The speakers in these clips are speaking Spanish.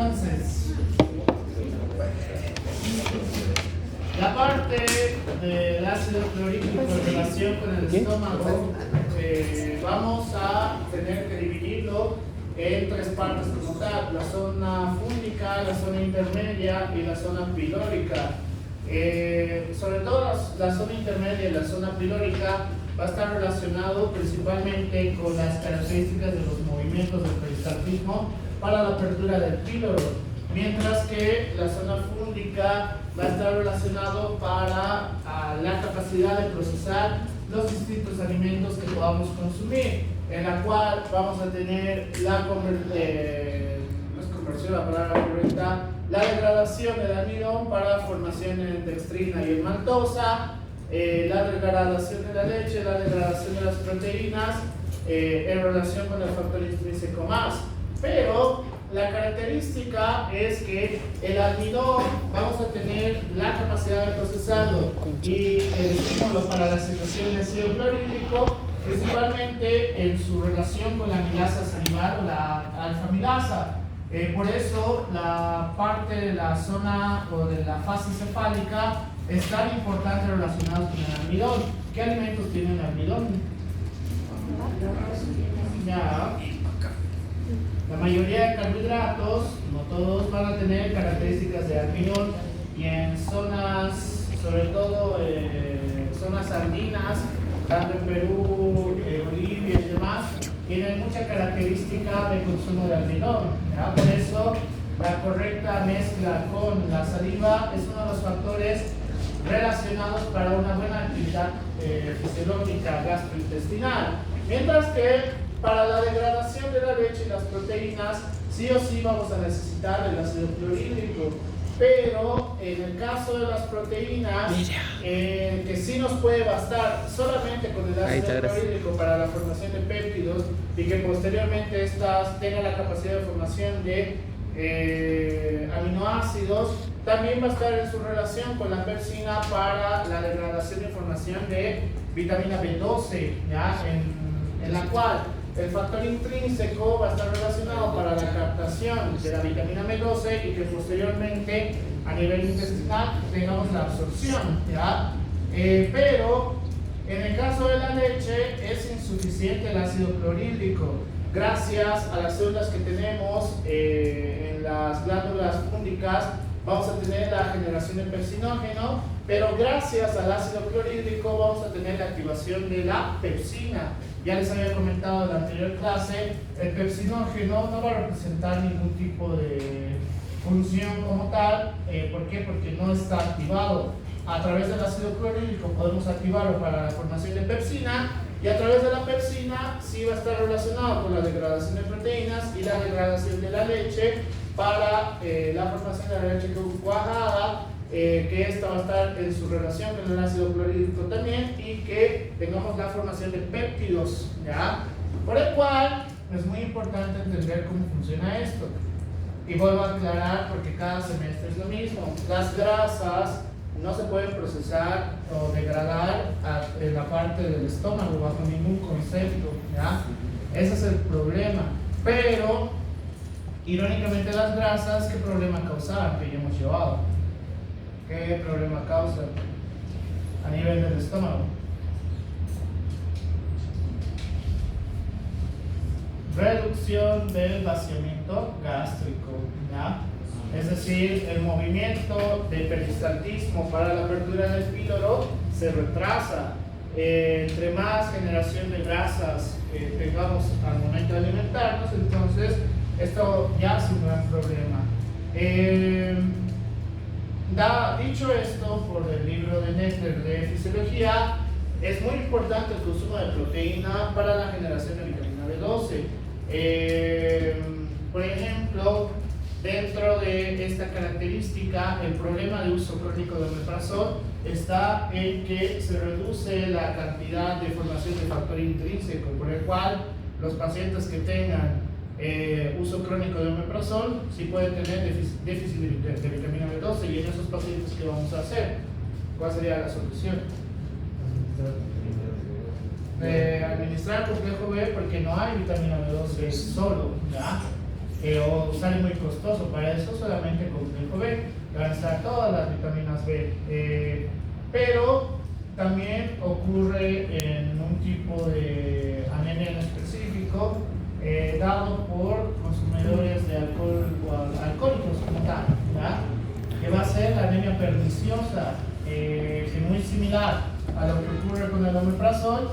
Entonces, la parte del ácido clorhídrico en relación con el estómago, vamos a tener que dividirlo en tres partes como tal: la zona fúngica, la zona intermedia y la zona pilórica. Sobre todo la zona intermedia y la zona pilórica va a estar relacionado principalmente con las características de los movimientos del peristaltismo para la apertura del píloro, mientras que la zona fúngica va a estar relacionado para la capacidad de procesar los distintos alimentos que podamos consumir, en la cual vamos a tener la la degradación del almidón para formación en dextrina y en maltosa, la degradación de la leche, la degradación de las proteínas en relación con el factor intrínseco más. Pero la característica es que el almidón vamos a tener la capacidad de procesarlo y el estímulo para la secreción de ácido clorhídrico principalmente en su relación con la amilasa salivar o la alfa-amilasa. Por eso la parte de la zona o de la fase cefálica es tan importante relacionada con el almidón. ¿Qué alimentos tienen almidón? Ya. La mayoría de carbohidratos, no todos, van a tener características de almidón, y en zonas, sobre todo zonas andinas, tanto en Perú, Bolivia y demás, tienen mucha característica de consumo de almidón, ¿ya? Por eso la correcta mezcla con la saliva es uno de los factores relacionados para una buena actividad fisiológica gastrointestinal, mientras que para la degradación de la leche y las proteínas sí o sí vamos a necesitar el ácido clorhídrico. Pero en el caso de las proteínas, que sí nos puede bastar solamente con el ácido clorhídrico para la formación de péptidos y que posteriormente estas tengan la capacidad de formación de aminoácidos, también va a estar en su relación con la pepsina para la degradación y formación de vitamina B12, ¿ya? En la cual el factor intrínseco va a estar relacionado para la captación de la vitamina B12 y que posteriormente a nivel intestinal tengamos la absorción, ¿ya? Pero en el caso de la leche es insuficiente el ácido clorhídrico gracias a las células que tenemos en las glándulas fúngicas. Vamos a tener la generación de pepsinógeno, pero gracias al ácido clorhídrico vamos a tener la activación de la pepsina. Ya les había comentado en la anterior clase, el pepsinógeno no va a representar ningún tipo de función como tal. ¿Por qué? Porque no está activado. A través del ácido clorhídrico podemos activarlo para la formación de pepsina, y a través de la pepsina sí va a estar relacionado con la degradación de proteínas y la degradación de la leche para la formación de la leche cuajada, que esta va a estar en su relación con el ácido clorhídrico también, y que tengamos la formación de péptidos, ¿ya? Por el cual es muy importante entender cómo funciona esto. Y vuelvo a aclarar porque cada semestre es lo mismo. Las grasas no se pueden procesar o degradar en la parte del estómago bajo ningún concepto, ¿ya? Ese es el problema. Pero irónicamente las grasas, ¿qué problema causaban que ya hemos llevado? ¿Qué problema causa a nivel del estómago? Reducción del vaciamiento gástrico, ¿ya? Es decir, el movimiento de peristaltismo para la apertura del píloro se retrasa. Entre más generación de grasas tengamos al momento de alimentarnos, entonces esto ya es un gran problema. Dicho esto, por el libro de Netter de Fisiología, es muy importante el consumo de proteína para la generación de vitamina B12. Por ejemplo, dentro de esta característica, el problema de uso crónico de omeprazol está en que se reduce la cantidad de formación de factor intrínseco, por el cual los pacientes que tengan uso crónico de omeprazol sí pueden tener déficit de vitamina B12, y en esos pacientes, ¿qué vamos a hacer? ¿Cuál sería la solución? Administrar complejo B, porque no hay vitamina B12 solo, ¿ya? o sale muy costoso. Para eso solamente complejo B, van a estar todas las vitaminas B. Pero también ocurre en un tipo de anemia en específico, dado por consumidores de alcohol o alcohólicos como tal, ¿ya? Que va a ser la anemia perniciosa, que es muy similar a lo que ocurre con el omeprazol.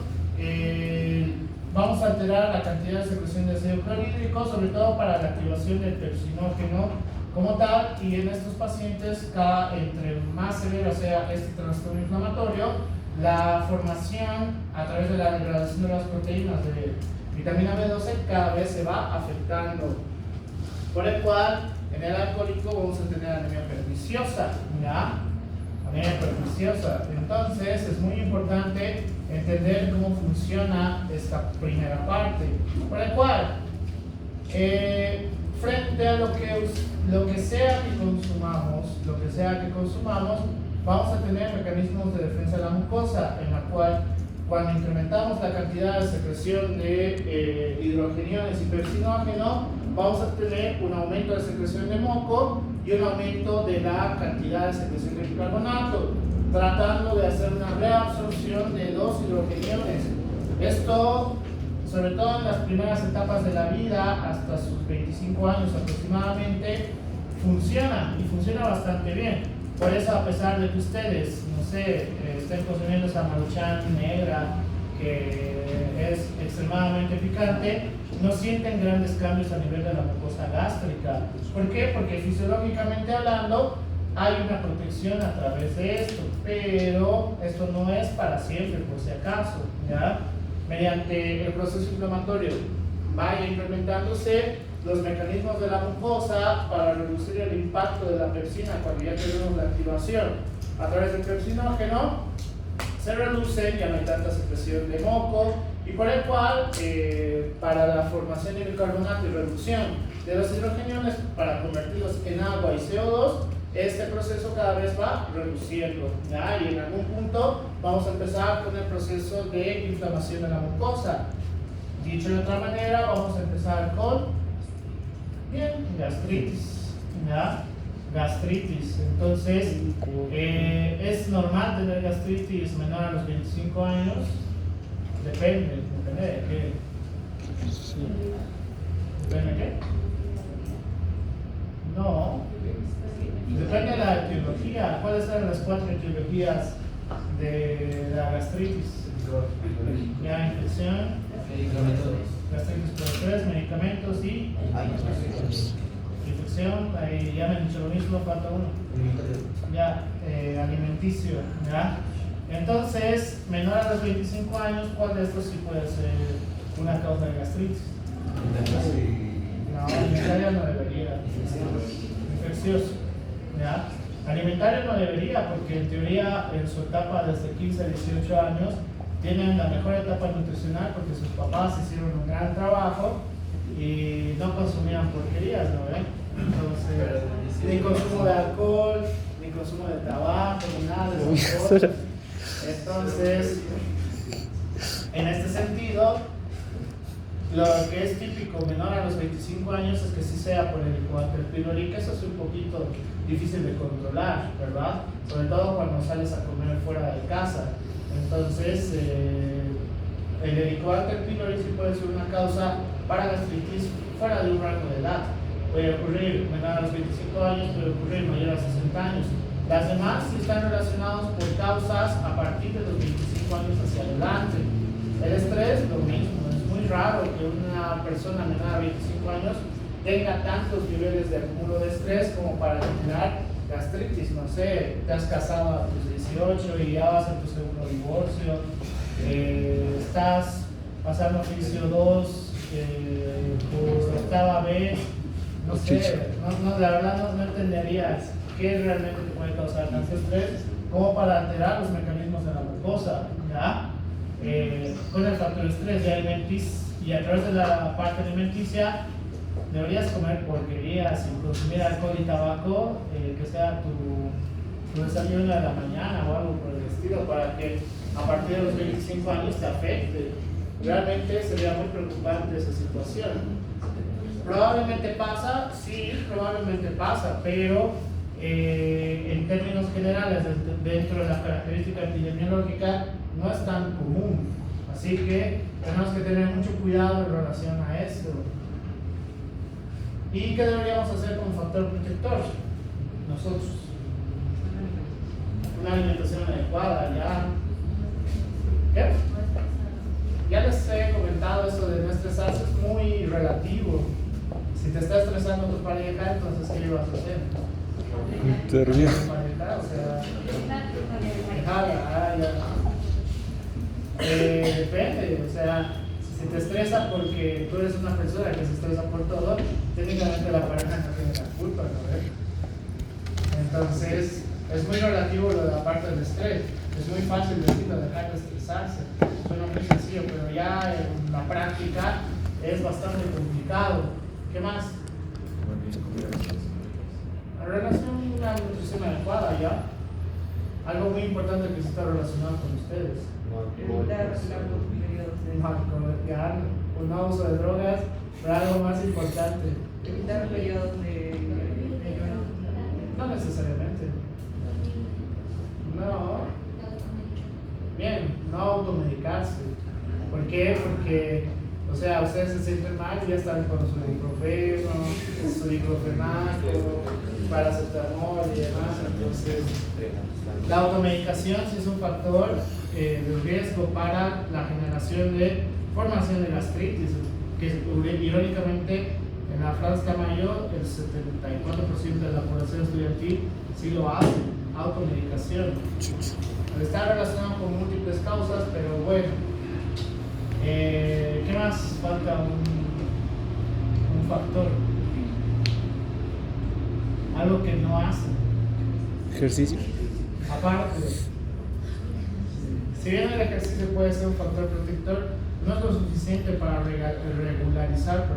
Vamos a alterar la cantidad de secreción de ácido clorhídrico, sobre todo para la activación del pepsinógeno como tal, y en estos pacientes, entre más severo sea este trastorno inflamatorio, la formación a través de la degradación de las proteínas de vitamina B12 cada vez se va afectando, por el cual en el alcohólico vamos a tener anemia perniciosa, ¿ya? Anemia perniciosa. Entonces es muy importante entender cómo funciona esta primera parte, por el cual frente a lo que sea que consumamos, vamos a tener mecanismos de defensa de la mucosa, en la cual cuando incrementamos la cantidad de secreción de hidrogeniones y pepsinógeno, vamos a tener un aumento de secreción de moco y un aumento de la cantidad de secreción de bicarbonato, tratando de hacer una reabsorción de los hidrogeniones. Esto, sobre todo en las primeras etapas de la vida, hasta sus 25 años aproximadamente, funciona y funciona bastante bien. Por eso, a pesar de que ustedes, no sé, estén consumiendo esa Maruchan negra, que es extremadamente picante, no sienten grandes cambios a nivel de la mucosa gástrica. ¿Por qué? Porque fisiológicamente hablando, hay una protección a través de esto, pero esto no es para siempre, por si acaso, ¿ya? Mediante el proceso inflamatorio vaya implementándose los mecanismos de la mucosa para reducir el impacto de la pepsina cuando ya tenemos la activación a través del pepsinógeno, se reducen, ya no hay tanta secreción de moco, y por el cual para la formación de bicarbonato y reducción de los hidrogeniones para convertirlos en agua y CO2, este proceso cada vez va reduciendo, ¿ya? Y en algún punto vamos a empezar con el proceso de inflamación de la mucosa. Dicho de otra manera, vamos a empezar con gastritis, ¿ya? Gastritis. Entonces, es normal tener gastritis menor a los 25 años. Depende de qué. ¿Depende de qué? No. Depende de la etiología. ¿Cuáles son las 4 etiologías de la gastritis? Ya, infección, gastritis por estrés, medicamentos y infección. Ahí ya me han dicho lo mismo, falta uno. Ya, alimenticio, ¿ya? Entonces, menor a los 25 años, ¿cuál de estos sí puede ser una causa de gastritis? No, alimentaria no debería. Infeccioso, ¿ya? Alimentario no debería, porque en teoría en su etapa desde 15 a 18 años tienen la mejor etapa nutricional porque sus papás hicieron un gran trabajo y no consumían porquerías, ¿no ven? Entonces, ni consumo de alcohol, ni consumo de tabaco, ni nada de esas cosas. Entonces, en este sentido, lo que es típico menor a los 25 años es que sí sea por el Helicobacter pylori, que eso es un poquito difícil de controlar, ¿verdad? Sobre todo cuando sales a comer fuera de casa. Entonces, el Helicobacter pylori sí puede ser una causa para gastritis fuera de un rango de edad. Puede ocurrir menor a los 25 años, puede ocurrir mayor a 60 años. Las demás sí están relacionadas por causas a partir de los 25 años hacia adelante. El estrés, lo mismo. Es muy raro que una persona menor a 25 años tenga tantos niveles de acúmulo de estrés como para generar gastritis. No sé, te has casado a tus 18 y ya vas a tu segundo divorcio, estás pasando oficio 2 por octava vez, no sé, la verdad no entenderías qué realmente te puede causar tanto estrés como para alterar los mecanismos de la mucosa, ¿ya? Con el factor estrés y a través de la parte alimenticia deberías comer porquerías sin consumir alcohol y tabaco, que sea tu desayuno de la mañana o algo por el estilo, para que a partir de los 25 años te afecte. Realmente sería muy preocupante esa situación. Probablemente pasa, sí, probablemente pasa, pero en términos generales, dentro de la característica epidemiológica, no es tan común. Así que tenemos que tener mucho cuidado en relación a esto. ¿Y qué deberíamos hacer con factor protector? Nosotros. Una alimentación adecuada, ya. ¿Qué? Ya les he comentado eso de no estresarse, es muy relativo. Si te está estresando tu pareja, entonces ¿qué ibas a hacer? Dormir. O sea, dejarla, depende, o sea, si te estresa porque tú eres una persona que se estresa por todo, técnicamente la pareja no tiene la culpa, ¿no? Entonces, es muy relativo lo de la parte del estrés. Es muy fácil decirlo, dejar de estresarse. Suena muy sencillo, pero ya en la práctica es bastante complicado. ¿Qué más? La relación, una nutrición adecuada, ¿ya? Algo muy importante que se está relacionado con ustedes. Un no uso de drogas, pero algo más importante. Evitar periodos de ayuno. No necesariamente. No. Bien, no automedicarse. ¿Por qué? Porque, o sea, ustedes se sienten mal y ya están con su ibuprofeno, su diclofenaco, paracetamol y demás. Entonces, la automedicación sí es un factor de riesgo para la generación de formación de gastritis, que irónicamente en la Franz Camayo el 74% de la población estudiantil sí lo hace, automedicación. Está relacionado con múltiples causas, pero bueno. ¿Qué más falta? Un factor. Algo que no hace. Ejercicio. Aparte, si bien el ejercicio puede ser un factor protector, no es lo suficiente para regularizar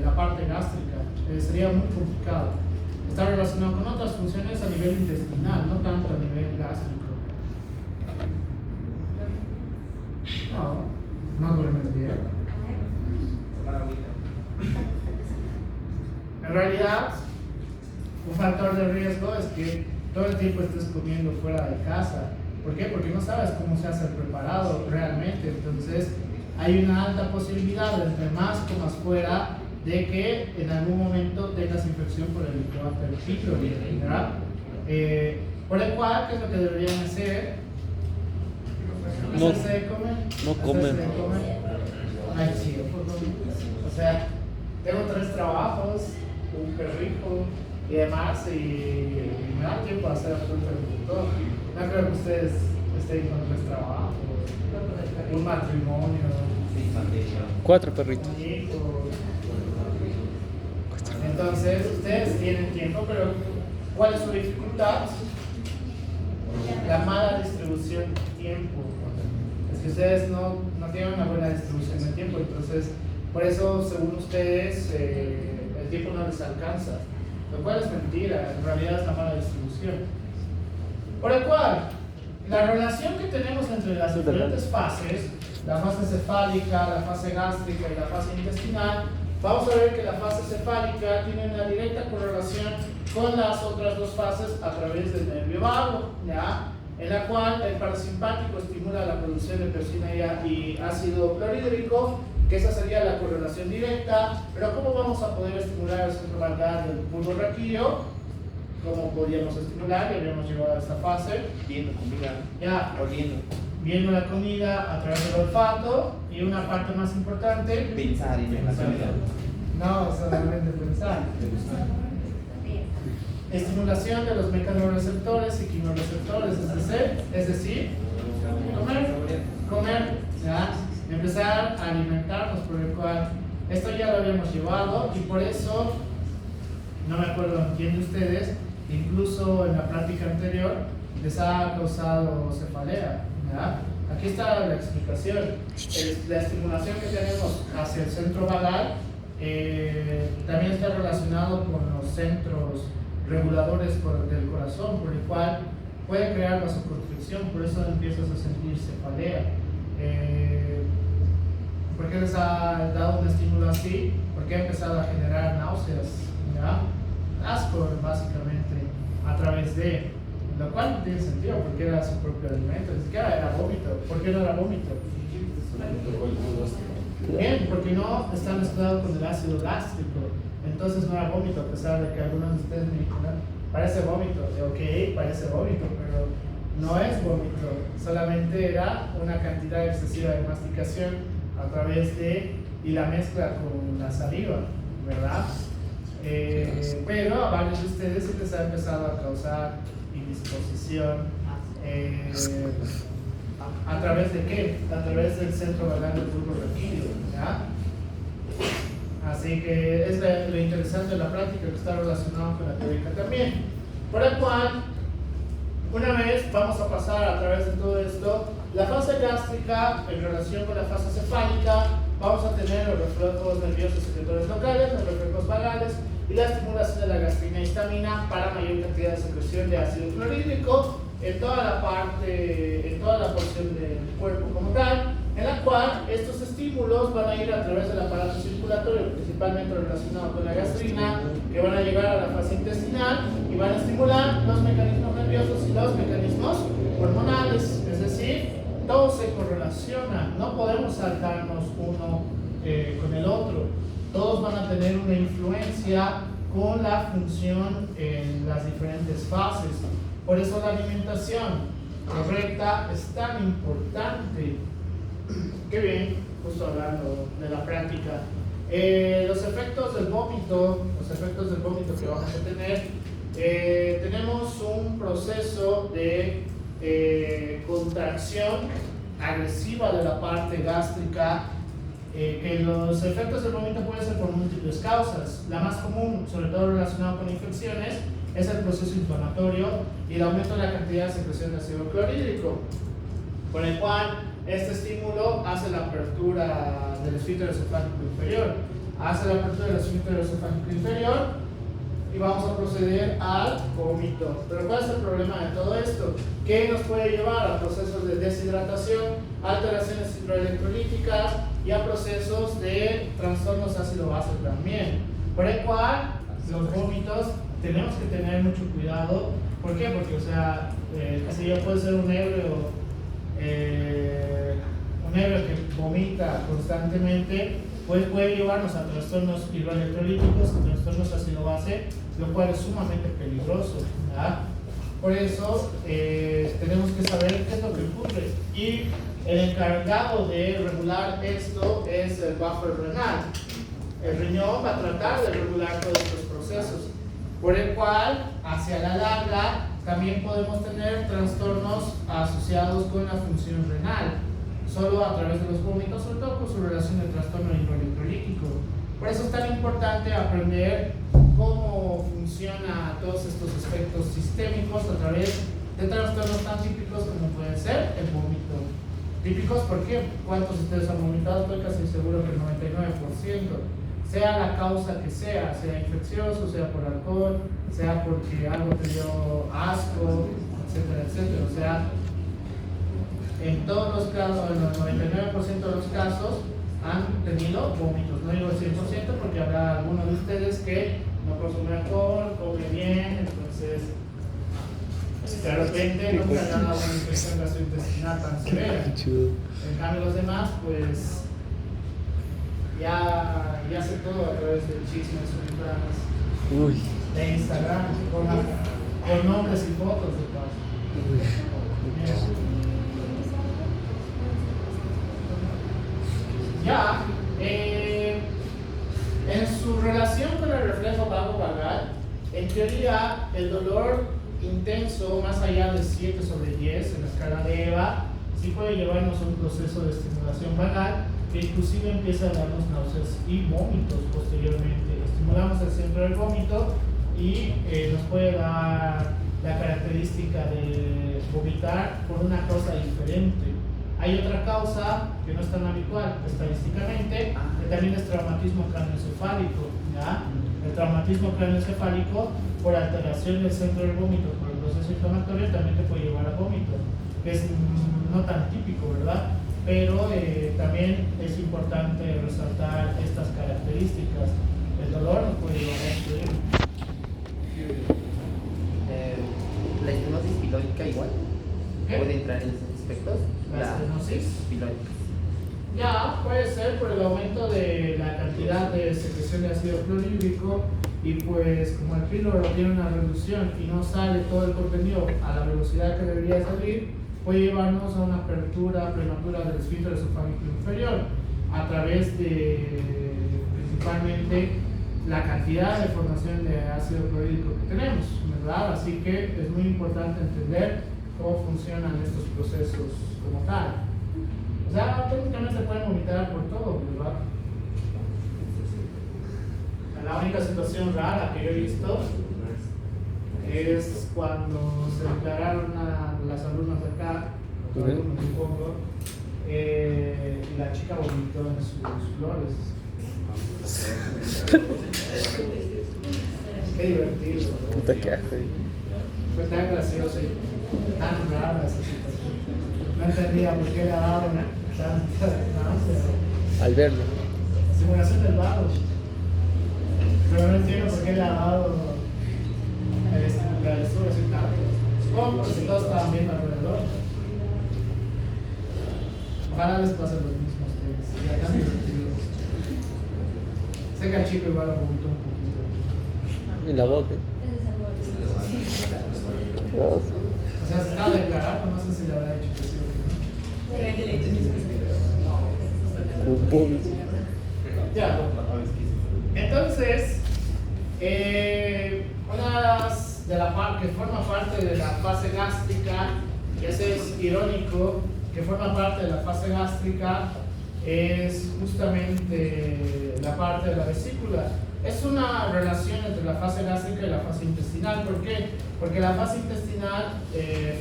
la parte gástrica. Sería muy complicado. Está relacionado con otras funciones a nivel intestinal, no tanto a nivel gástrico. No duermes bien. En realidad, un factor de riesgo es que todo el tiempo estés comiendo fuera de casa. ¿Por qué? Porque no sabes cómo se hace el preparado realmente. Entonces, hay una alta posibilidad, entre más comas fuera, de que en algún momento tengas infección por el Helicobacter pylori, ¿verdad? Por el cual, ¿qué es lo que deberían hacer? ¿Hacerse de comer? No comen. Ay, sí, o sea, tengo 3 trabajos, un perrijo y demás, y me da tiempo a hacer absolutamente todo. No creo que ustedes estén con 3 trabajos, un matrimonio, 4 perritos. un hijo. Entonces, ustedes tienen tiempo, pero ¿cuál es su dificultad? La mala distribución de tiempo. Es que ustedes no tienen una buena distribución de tiempo, entonces, por eso, según ustedes, el tiempo no les alcanza. Lo cual es mentira, en realidad es la mala distribución. Por el cual, la relación que tenemos entre las diferentes fases, la fase cefálica, la fase gástrica y la fase intestinal, vamos a ver que la fase cefálica tiene una directa correlación con las otras 2 fases a través del nervio vago, ¿ya? En la cual el parasimpático estimula la producción de persina y ácido clorhídrico, que esa sería la correlación directa. Pero ¿cómo vamos a poder estimular el centro valgar del bulbo raquídeo? ¿Cómo podríamos estimular? Ya habíamos llegado a esta fase. Viendo comida. Ya. Oliendo. Viendo la comida a través del olfato, y una parte más importante, Pensar en la comida. no solamente pensar. Estimulación de los mecanorreceptores y quimioreceptores, es decir, comer, ¿ya? Empezar a alimentarnos, por el cual esto ya lo habíamos llevado, y por eso, no me acuerdo quién de ustedes, incluso en la práctica anterior, les ha causado cefalea, ¿ya? Aquí está la explicación. La estimulación que tenemos hacia el centro vagal también está relacionado con los centros reguladores del corazón, por el cual puede crear vasoconstricción, por eso empiezas a sentir cefalea. ¿Por qué les ha dado un estímulo así? Porque ha empezado a generar náuseas, ¿ya? Asco, básicamente, a través de, lo cual no tiene sentido porque era su propio alimento, ni siquiera era vómito. ¿Por qué no era vómito? Bien, porque no está mezclado con el ácido gástrico, entonces no era vómito, a pesar de que algunos de ustedes me dijeron, parece vómito. Ok, parece vómito, pero no es vómito, solamente era una cantidad excesiva de masticación a través de, y la mezcla con la saliva, ¿verdad? Pero a varios de ustedes sí les ha empezado a causar indisposición. ¿A través de qué? A través del centro vagal del bulbo raquídeo, ¿ya? Así que es lo interesante de la práctica que está relacionado con la teórica también. Por el cual, una vez vamos a pasar a través de todo esto, la fase gástrica en relación con la fase cefálica, vamos a tener los reflejos nerviosos secretores locales, los reflejos vagales y la estimulación de la gastrina y histamina para mayor cantidad de secreción de ácido clorhídrico en toda la parte, en toda la porción del cuerpo como tal, en la cual estos estímulos van a ir a través del aparato circulatorio, principalmente relacionado con la gastrina, que van a llegar a la fase intestinal y van a estimular los mecanismos nerviosos y los mecanismos hormonales, es decir, todo se correlaciona, no podemos saltarnos uno con el otro, todos van a tener una influencia con la función en las diferentes fases. Por eso la alimentación correcta es tan importante. Qué bien, justo hablando de la práctica. Los efectos del vómito que vamos a tener, tenemos un proceso de contracción agresiva de la parte gástrica, que los efectos del vómito pueden ser por múltiples causas. La más común, sobre todo relacionada con infecciones, es el proceso inflamatorio y el aumento de la cantidad de secreción de ácido clorhídrico, por el cual este estímulo hace la apertura del esfínter esofágico inferior, y vamos a proceder al vómito. Pero ¿cuál es el problema de todo esto? Que nos puede llevar a procesos de deshidratación, alteraciones hidroelectrolíticas y a procesos de trastornos ácido-base también. Por el cual los vómitos tenemos que tener mucho cuidado. ¿Por qué? Porque, o sea, si yo puede ser un ebrio que vomita constantemente, pues puede llevarnos a trastornos hidroelectrolíticos, a trastornos ácido-base, lo cual es sumamente peligroso, ¿verdad? Por eso tenemos que saber qué es lo que ocurre. Y el encargado de regular esto es el buffer renal. El riñón va a tratar de regular todos estos procesos, por el cual, hacia la larga, también podemos tener trastornos asociados con la función renal, solo a través de los vómitos, sobre todo con su relación de trastorno hidroelectrolítico. Por eso es tan importante aprender cómo funciona todos estos aspectos sistémicos a través de trastornos tan típicos como pueden ser el vómito. Típicos, ¿por qué? ¿Cuántos de ustedes han vomitado? Estoy casi seguro que el 99%. Sea la causa que sea infeccioso, sea por alcohol, sea porque algo te dio asco, etcétera, etcétera. O sea, en todos los casos, en el 99% de los casos, han tenido vómitos. No digo el 100% porque habrá algunos de ustedes que no consumen alcohol, comen bien, entonces de repente no se han dado una infección gastrointestinal tan severa. En cambio los demás, pues ya sé todo a través del chisme de Instagram, con nombres y fotos de paso. Ya, en su relación con el reflejo vago-vagal, en teoría el dolor intenso más allá de 7/10 en la escala de EVA sí puede llevarnos a un proceso de estimulación vagal que inclusive empieza a darnos náuseas y vómitos posteriormente. Estimulamos el centro del vómito y nos puede dar la característica de vomitar por una causa diferente. Hay otra causa que no es tan habitual estadísticamente, que también es traumatismo craneoencefálico, ¿ya? El traumatismo craneoencefálico por alteración del centro del vómito por el proceso inflamatorio también te puede llevar a vómito, que es no tan típico, ¿verdad? pero también es importante resaltar estas características. El dolor nos puede llevar a esto. La estenosis pilórica igual ¿Qué? puede entrar en esos aspectos. ¿La estenosis? Pilórica. Ya, puede ser por el aumento de la cantidad de secreción de ácido clorhídrico y pues como el píloro tiene una reducción y no sale todo el contenido a la velocidad que debería salir, puede llevarnos a una apertura prematura del esfínter esofágico inferior a través de principalmente la cantidad de formación de ácido clorhídrico que tenemos, ¿verdad? Así que es muy importante entender cómo funcionan estos procesos como tal. O sea, técnicamente pueden vomitar por todo, ¿verdad? La única situación rara que yo he visto es cuando se declararon a las alumnas de acá, los alumnos supongo, y la chica vomitó en sus flores. Qué divertido. Puta que asco. Fue tan gracioso y tan rara esa situación. No entendía por qué le daban tanta náusea. Al verlo. Simulación del vago. Pero no entiendo por qué le ha dado la lectura sin tanto. Supongo que todos estaban viendo alrededor. Ojalá les pasen los mismos temas. Ya tan divertidos. Sé que al chico igual lo vomitó un poquito. En la boca. O sea, se estaba declarando, no sé si le habrá dicho que sí o que no. Ya. Entonces, una de la parte que forma parte de la fase gástrica, y eso es irónico, que forma parte de la fase gástrica, es justamente la parte de la vesícula. Es una relación entre la fase gástrica y la fase intestinal. ¿Por qué? Porque la fase intestinal,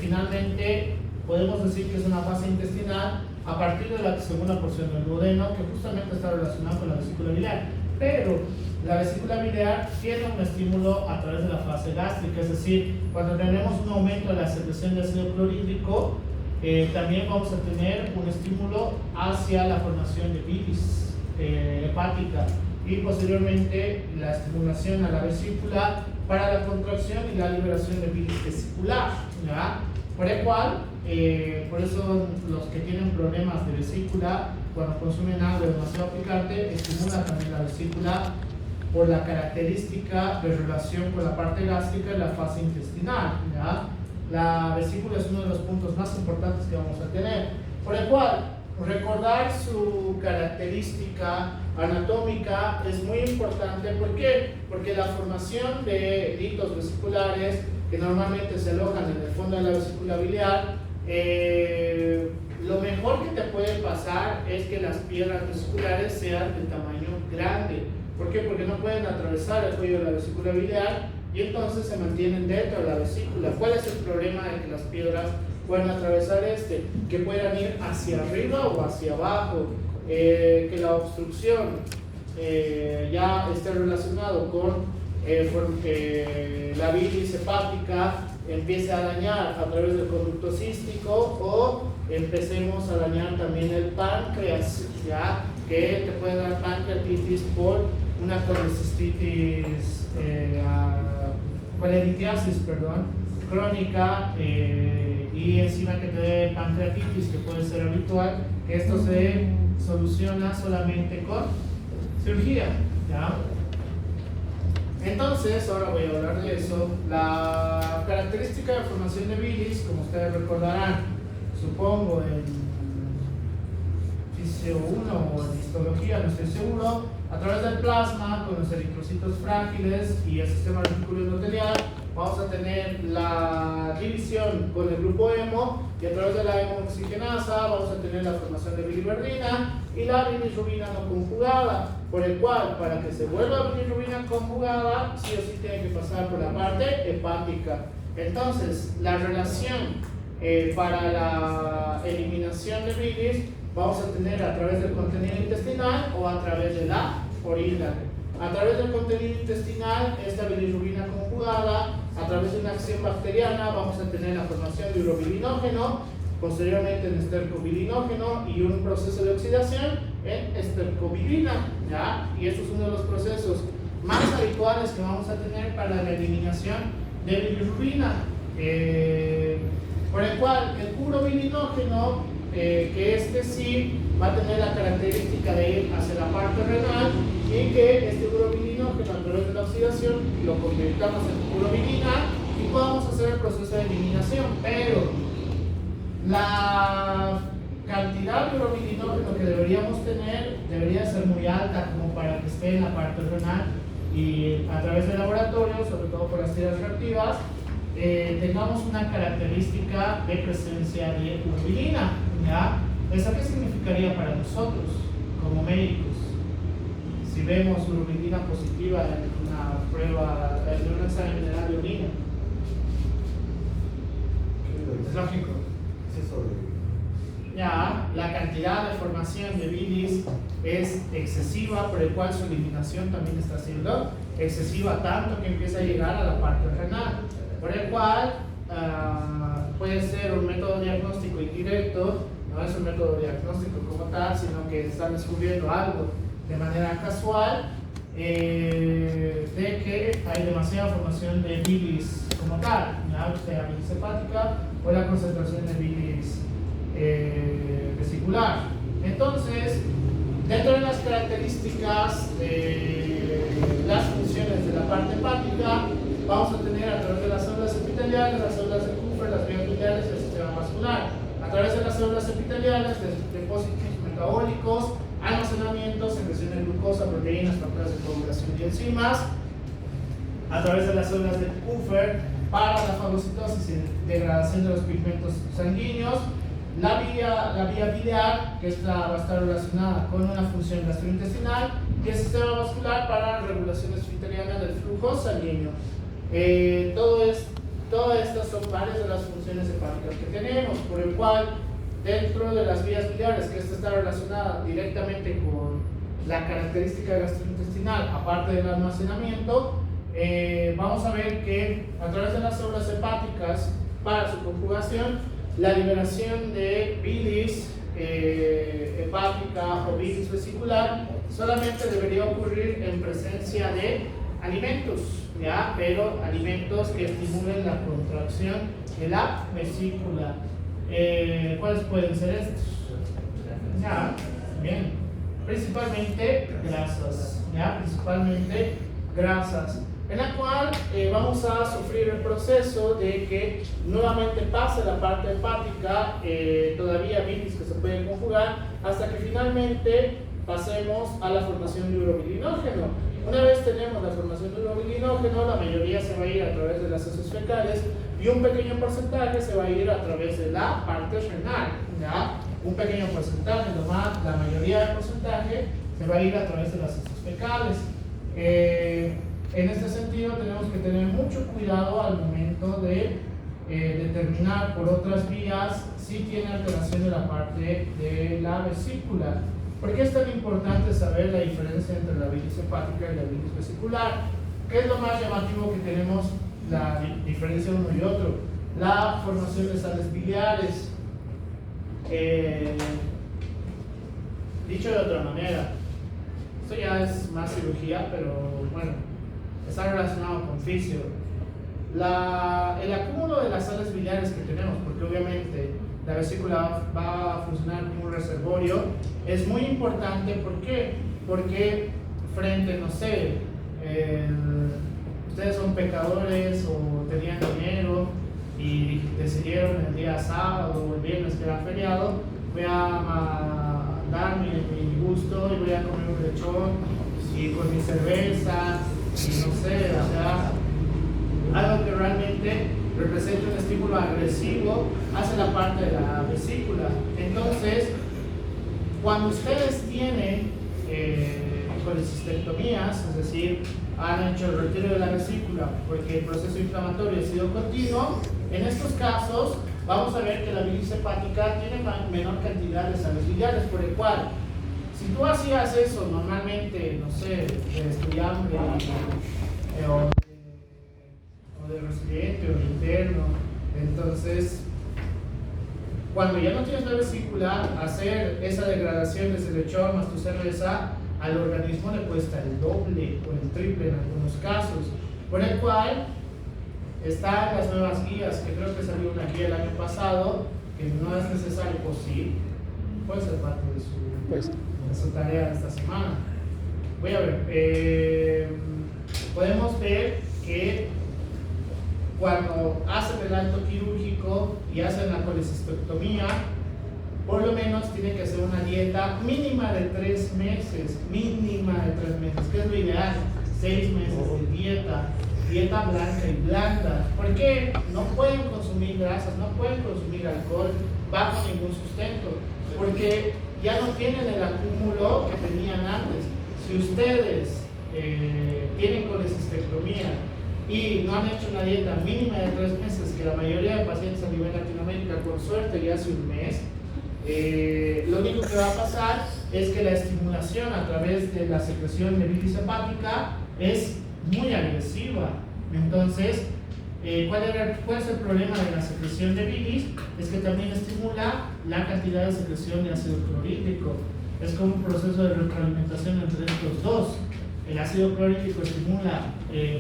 finalmente, podemos decir que es una fase intestinal a partir de la segunda porción del duodeno, que justamente está relacionada con la vesícula biliar. Pero la vesícula biliar tiene un estímulo a través de la fase gástrica, es decir, cuando tenemos un aumento de la secreción de ácido clorhídrico, también vamos a tener un estímulo hacia la formación de bilis hepática y posteriormente la estimulación a la vesícula para la contracción y la liberación de bilis vesicular, ¿ya? Por eso los que tienen problemas de vesícula, cuando consumen algo demasiado picante, estimulan también la vesícula por la característica de relación con la parte gástrica y la fase intestinal, ¿ya? La vesícula es uno de los puntos más importantes que vamos a tener, por el cual recordar su característica anatómica es muy importante. ¿Por qué? Porque la formación de litos vesiculares que normalmente se alojan en el fondo de la vesícula biliar, lo mejor que te puede pasar es que las piedras vesiculares sean de tamaño grande. ¿Por qué? Porque no pueden atravesar el cuello de la vesícula biliar y entonces se mantienen dentro de la vesícula. ¿Cuál es el problema de que las piedras puedan atravesar que puedan ir hacia arriba o hacia abajo? Que la obstrucción ya esté relacionado con la bilis hepática empiece a dañar a través del conducto cístico o empecemos a dañar también el páncreas, ¿ya? Que te puede dar pancreatitis por una colecistitis, colelitiasis, crónica y encima que te dé pancreatitis, que puede ser habitual, que esto se soluciona solamente con cirugía, ¿ya? Entonces, ahora voy a hablar de eso. La característica de formación de bilis, como ustedes recordarán, supongo en Fisio 1 o en histología, no estoy seguro, a través del plasma, con los eritrocitos frágiles y el sistema reticular endotelial, vamos a tener la división con el grupo hemo y a través de la hemooxigenasa vamos a tener la formación de biliverdina y la bilirrubina no conjugada, por el cual para que se vuelva bilirrubina conjugada sí o sí tiene que pasar por la parte hepática. Entonces la relación para la eliminación de bilis vamos a tener a través del contenido intestinal o a través de la orina. A través del contenido intestinal, esta bilirrubina conjugada, a través de una acción bacteriana, vamos a tener la formación de urobilinógeno posteriormente en estercobilinógeno y un proceso de oxidación en estercobilina, ¿ya? Y esto es uno de los procesos más habituales que vamos a tener para la eliminación de bilirrubina, por el cual el urobilinógeno, que este sí va a tener la característica de ir hacia la parte renal y que este urobilinógeno a través de la oxidación lo convirtamos en urobilina y podamos hacer el proceso de eliminación, pero la cantidad de urobilinógeno que deberíamos tener debería ser muy alta como para que esté en la parte renal y a través del laboratorio, sobre todo por las tiras reactivas, tengamos una característica de presencia de urobilina, ¿ya? ¿Eso qué significaría para nosotros como médicos? Si vemos urobilina positiva en una prueba, en un examen general de orina. Es lógico. Es eso de... Ya, la cantidad de formación de bilis es excesiva, por el cual su eliminación también está siendo excesiva, tanto que empieza a llegar a la parte renal, por el cual puede ser un método diagnóstico indirecto, no es un método diagnóstico como tal, sino que están descubriendo algo de manera casual, de que hay demasiada formación de bilis como tal, ya sea bilis hepática o la concentración de bilis vesicular. Entonces, dentro de las características de las funciones de la parte hepática, vamos a tener a través de las células epiteliales, las células de Kupffer, las vías biliares y el sistema vascular. A través de las células epiteliales, depósitos metabólicos, almacenamiento, secreción de glucosa, proteínas, factores de coagulación y enzimas. A través de las células de Kupffer, para la fagocitosis y degradación de los pigmentos sanguíneos. La vía biliar, que esta va a estar relacionada con una función gastrointestinal, y el sistema vascular para la regulación esfincteriana del flujo sanguíneo. Todas estas son varias de las funciones hepáticas que tenemos, por el cual dentro de las vías biliares, que esta está relacionada directamente con la característica gastrointestinal, aparte del almacenamiento, vamos a ver que a través de las células hepáticas, para su conjugación, la liberación de bilis hepática o bilis vesicular solamente debería ocurrir en presencia de alimentos, ¿ya? Pero alimentos que estimulen la contracción de la vesícula. ¿Cuáles pueden ser estos? Ya, bien. Principalmente grasas, ¿ya? Principalmente grasas, en la cual vamos a sufrir el proceso de que nuevamente pase la parte hepática, todavía bilis que se puede conjugar, hasta que finalmente pasemos a la formación de urobilinógeno. Una vez tenemos la formación de urobilinógeno, la mayoría se va a ir a través de las heces fecales y un pequeño porcentaje se va a ir a través de la parte renal, ¿ya? Un pequeño porcentaje, la mayoría del porcentaje se va a ir a través de las heces fecales. En este sentido tenemos que tener mucho cuidado al momento de determinar por otras vías si tiene alteración de la parte de la vesícula. ¿Por qué es tan importante saber la diferencia entre la bilis hepática y la bilis vesicular? ¿Qué es lo más llamativo que tenemos la diferencia de uno y otro? La formación de sales biliares. Dicho de otra manera, esto ya es más cirugía, pero bueno, está relacionado con fisio. El acúmulo de las sales biliares que tenemos, porque obviamente la vesícula va a funcionar como un reservorio, es muy importante. ¿Por qué? Porque frente, no sé, ustedes son pecadores o tenían dinero y decidieron el día sábado o el viernes que era feriado, voy a dar mi gusto y voy a comer un lechón y con mi cerveza y no sé, o sea, algo que realmente representa un estímulo agresivo hacia la parte de la vesícula. Entonces, cuando ustedes tienen colecistectomías, es decir, han hecho el retiro de la vesícula porque el proceso inflamatorio ha sido continuo, en estos casos vamos a ver que la bilis hepática tiene menor cantidad de sales biliares, por el cual, si tú hacías eso normalmente, no sé, de estudiante o de residente o de interno, entonces cuando ya no tienes la vesícula, hacer esa degradación de ese lechón más tu cerveza al organismo le cuesta el doble o el triple en algunos casos, por el cual están las nuevas guías, que creo que salió una guía el año pasado, que no es necesario, pues sí, puede ser parte de su tarea de esta semana. Voy a ver, podemos ver que cuando hacen el acto quirúrgico y hacen la colecistectomía, por lo menos tienen que hacer una dieta mínima de 3 meses, que es lo ideal, 6 meses de dieta blanca y blanda. ¿Por qué? No pueden consumir grasas, no pueden consumir alcohol bajo ningún sustento, porque ya no tienen el acúmulo que tenían antes. Si ustedes tienen colecistectomía y no han hecho una dieta mínima de 3 meses, que la mayoría de pacientes a nivel Latinoamérica con suerte ya hace un mes, lo único que va a pasar es que la estimulación a través de la secreción de bilis hepática es muy agresiva. Entonces, ¿cuál es el problema de la secreción de bilis? Es que también estimula la cantidad de secreción de ácido clorhídrico. Es como un proceso de retroalimentación entre estos dos. El ácido clorhídrico estimula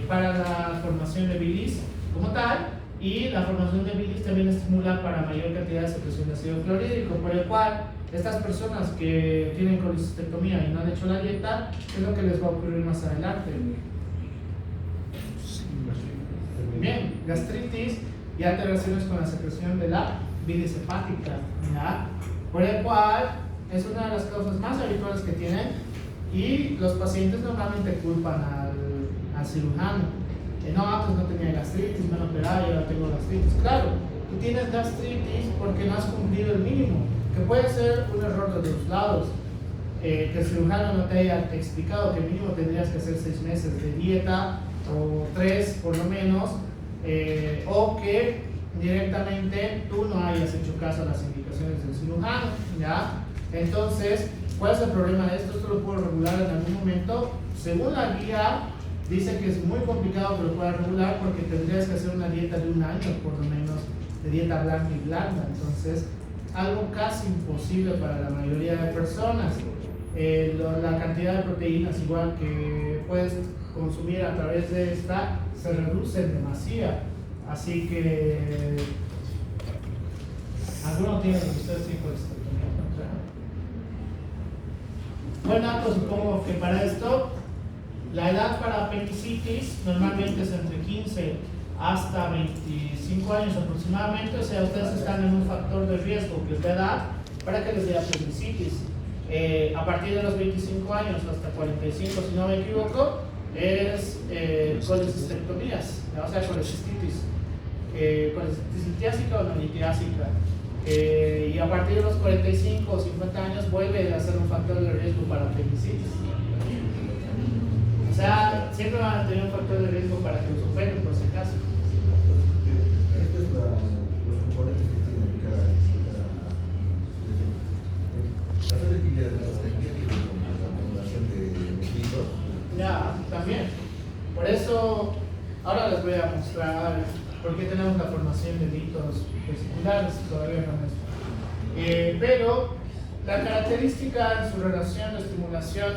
para la formación de bilis como tal, y la formación de bilis también estimula para mayor cantidad de secreción de ácido clorhídrico, por el cual estas personas que tienen colecistectomía y no han hecho la dieta, ¿qué es lo que les va a ocurrir más adelante? Bien, gastritis y alteraciones con la secreción de la bilis hepática, ¿ya? Por el cual es una de las causas más habituales que tienen, y los pacientes normalmente culpan al cirujano. No, antes no tenía gastritis, me han operado y ahora tengo gastritis. Claro, tú tienes gastritis porque no has cumplido el mínimo, que puede ser un error de los lados, que el cirujano no te haya explicado que mínimo tendrías que hacer 6 meses de dieta, o 3 por lo menos, o que directamente tú no hayas hecho caso a las indicaciones del cirujano, ¿ya? Entonces, ¿cuál es el problema de esto? Esto lo puedo regular en algún momento. Según la guía, dice que es muy complicado que lo pueda regular, porque tendrías que hacer una dieta de 1 año por lo menos, de dieta blanca y blanda. Entonces, algo casi imposible para la mayoría de personas. La cantidad de proteínas igual que puedes consumir a través de esta se reduce en demasía. Así que algunos tienen ustedes tipo de bueno, pues supongo que para esto la edad para apendicitis normalmente es entre 15 hasta 25 años aproximadamente. O sea, ustedes están en un factor de riesgo que es la edad para que les dé apendicitis. A partir de los 25 años hasta 45, si no me equivoco, es colecistectomías, o sea, colecistitis litiásica o no litiásica. Y a partir de los 45 o 50 años vuelve a ser un factor de riesgo para apendicitis. O sea, siempre van a tener un factor de riesgo para que los operen, por si acaso. Estos son los componentes que tienen cada hacer equilibrio de las técnicas y la acumulación de líquidos. Ya, también. Por eso, ahora les voy a mostrar por qué tenemos la formación de mitos vesiculares, todavía no es. Pero la característica en su relación de estimulación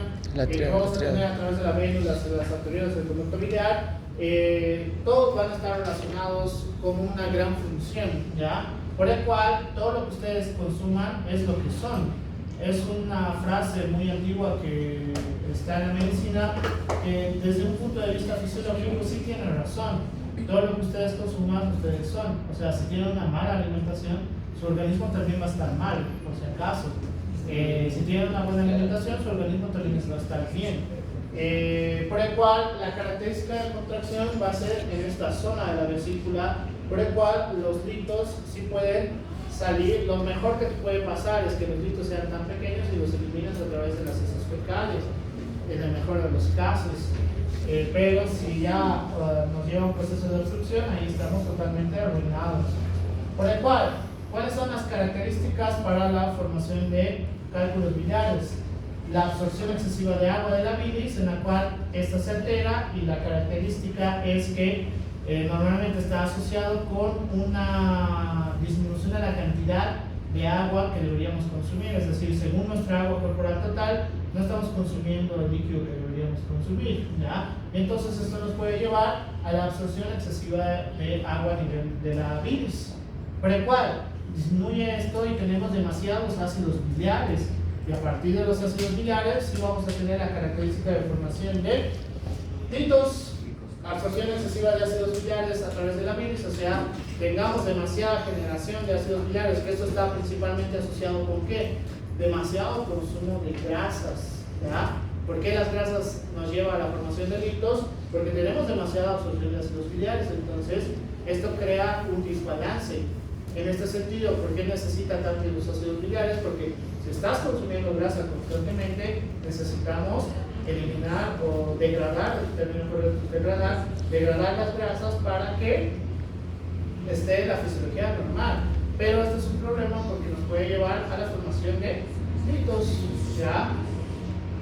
que vamos a tener a través de la vénula, de las arteriolas del conducto biliar, todos van a estar relacionados con una gran función, ¿ya? Por el cual todo lo que ustedes consuman es lo que son. Es una frase muy antigua que está en la medicina, que desde un punto de vista fisiológico sí tiene razón. Todo lo que ustedes consuman, ustedes son. O sea, si tienen una mala alimentación, su organismo también va a estar mal, por si acaso. Si tienen una buena alimentación, su organismo también va a estar bien. Por el cual, la característica de contracción va a ser en esta zona de la vesícula, por el cual los litos sí pueden salir. Lo mejor que te puede pasar es que los litos sean tan pequeños y los eliminas a través de las heces fecales, en el mejor de los casos. Pero si ya nos lleva un proceso de obstrucción, ahí estamos totalmente arruinados. Por el cual, ¿cuáles son las características para la formación de cálculos biliares? La absorción excesiva de agua de la bilis, en la cual esta se altera, y la característica es que normalmente está asociado con una disminución de la cantidad de agua que deberíamos consumir, es decir, según nuestra agua corporal total, no estamos consumiendo el líquido que deberíamos consumir, ¿ya? Entonces esto nos puede llevar a la absorción excesiva de agua a nivel de la bilis, por el cual disminuye esto y tenemos demasiados ácidos biliares, y a partir de los ácidos biliares sí vamos a tener la característica de formación de litos, absorción excesiva de ácidos biliares a través de la bilis, o sea, tengamos demasiada generación de ácidos biliares, que esto está principalmente asociado con ¿qué? Demasiado consumo de grasas, ¿ya? ¿Por qué las grasas nos llevan a la formación de litos? Porque tenemos demasiada absorción de ácidos biliares, entonces esto crea un desbalance. En este sentido, ¿por qué necesita tanto los ácidos biliares? Porque si estás consumiendo grasa constantemente, necesitamos eliminar o degradar, degradar las grasas para que esté la fisiología normal. Pero este es un problema porque nos puede llevar a la formación de litos, ¿ya?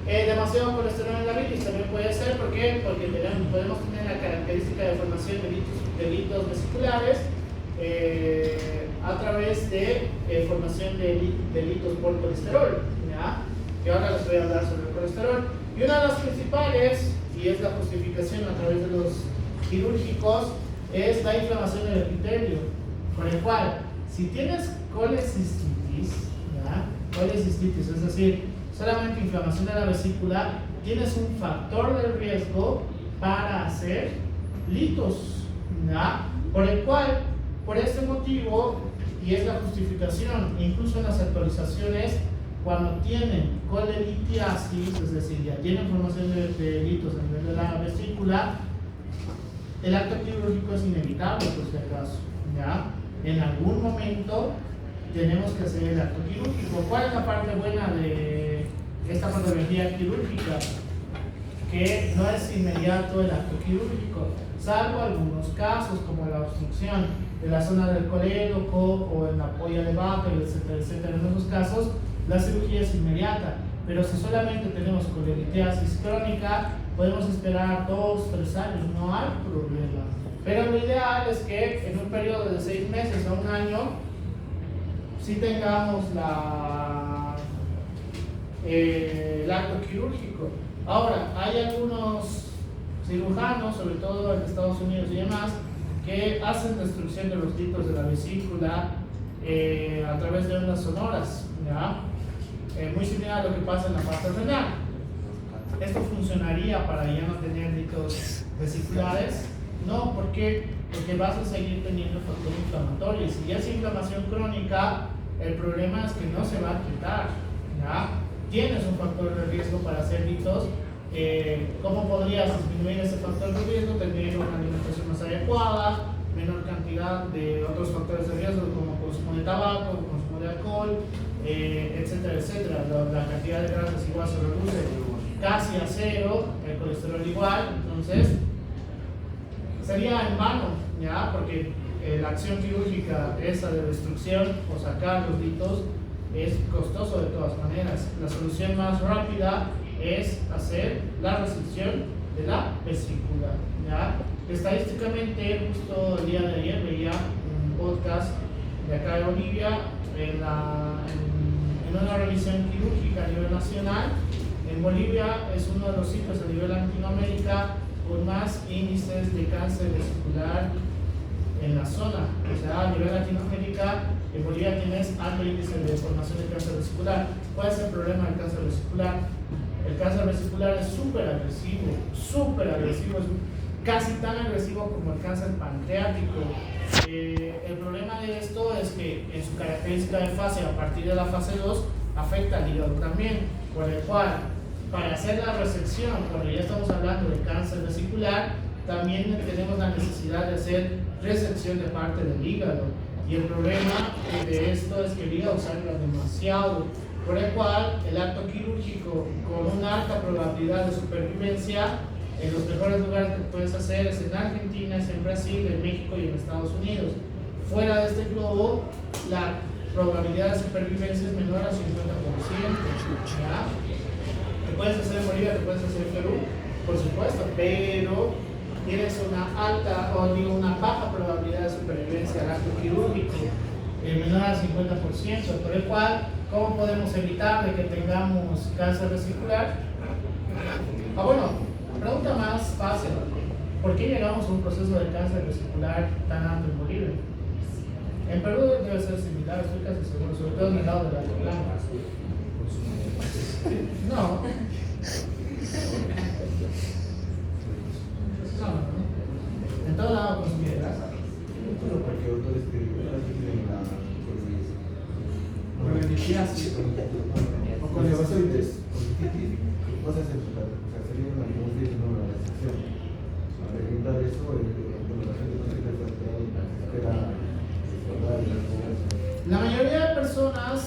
Demasiado colesterol en la bilis también puede ser, ¿por qué? Porque podemos tener la característica de formación de litos vesiculares a través de formación de litos por colesterol, ¿ya? Y ahora les voy a hablar sobre el colesterol. Y una de las principales, y es la justificación a través de los quirúrgicos, es la inflamación del epitelio, con el cual, si tienes colecistitis, ¿ya? Colecistitis, es decir, solamente inflamación de la vesícula, tienes un factor de riesgo para hacer litos, ¿ya? Por el cual, por este motivo, y es la justificación, incluso en las actualizaciones, cuando tienen colelitiasis, es decir, ya tienen formación de litos a nivel de la vesícula, el acto quirúrgico es inevitable, por si acaso, ¿ya? En algún momento tenemos que hacer el acto quirúrgico. ¿Cuál es la parte buena de esta patología quirúrgica? Que no es inmediato el acto quirúrgico, salvo algunos casos como la obstrucción de la zona del colédoco o en la polla de Baker, etcétera, etcétera. En esos casos la cirugía es inmediata, pero si solamente tenemos colelitiasis crónica, podemos esperar 2, 3 años, no hay problema. Pero lo ideal es que en un periodo de 6 meses a un año, sí tengamos el acto quirúrgico. Ahora, hay algunos cirujanos, sobre todo en Estados Unidos y demás, que hacen destrucción de los litos de la vesícula a través de ondas sonoras, ¿ya? Muy similar a lo que pasa en la parte renal. ¿Esto funcionaría para ya no tener litos vesiculares? No, ¿por qué? Porque vas a seguir teniendo factor inflamatorio. Y si ya es inflamación crónica, el problema es que no se va a quitar, ¿ya? Tienes un factor de riesgo para hacer litos. ¿Cómo podrías disminuir ese factor de riesgo? Teniendo una alimentación más adecuada, menor cantidad de otros factores de riesgo como consumo de tabaco, consumo de alcohol, etcétera, etcétera. La cantidad de grasas igual se reduce casi a cero, el colesterol igual, entonces sería en vano, ¿ya? Porque la acción quirúrgica esa de destrucción o sacar los litos es costoso de todas maneras. La solución más rápida es hacer la resección de la vesícula, ¿ya? Estadísticamente, justo el día de ayer veía un podcast de acá de Bolivia en una revisión quirúrgica a nivel nacional. En Bolivia es uno de los sitios a nivel Latinoamérica con más índices de cáncer vesicular en la zona. O sea, a nivel Latinoamérica, en Bolivia tienes alto índice de formación de cáncer vesicular. ¿Cuál es el problema del cáncer vesicular? El cáncer vesicular es súper agresivo, es casi tan agresivo como el cáncer pancreático. El problema de esto es que en su característica de fase, a partir de la fase 2, afecta al hígado también, por el cual, para hacer la resección, cuando ya estamos hablando de cáncer vesicular, también tenemos la necesidad de hacer resección de parte del hígado. Y el problema de esto es que el hígado sangra demasiado, por el cual el acto quirúrgico con una alta probabilidad de supervivencia, en los mejores lugares que puedes hacer es en Argentina, es en Brasil, en México y en Estados Unidos. Fuera de este globo, la probabilidad de supervivencia es menor al 50%. ¿Ya? ¿Te puedes hacer en Bolivia? ¿Te puedes hacer en Perú? Por supuesto, pero tienes una baja probabilidad de supervivencia al acto quirúrgico. menor al 50%, por el cual, ¿cómo podemos evitar de que tengamos cáncer vesicular? Bueno, pregunta más fácil. ¿Por qué llegamos a un proceso de cáncer vesicular tan amplio en Bolivia? En Perú debe ser similar, estoy casi seguro, sobre todo en el lado de la Altiplano. No. No. En todo lado consumir grasa. Pero porque autores que tienen la Colitis. o con colitis, cosas en su cara. O sea, sería una restricción. Para evitar eso, la gente no se la mayoría de personas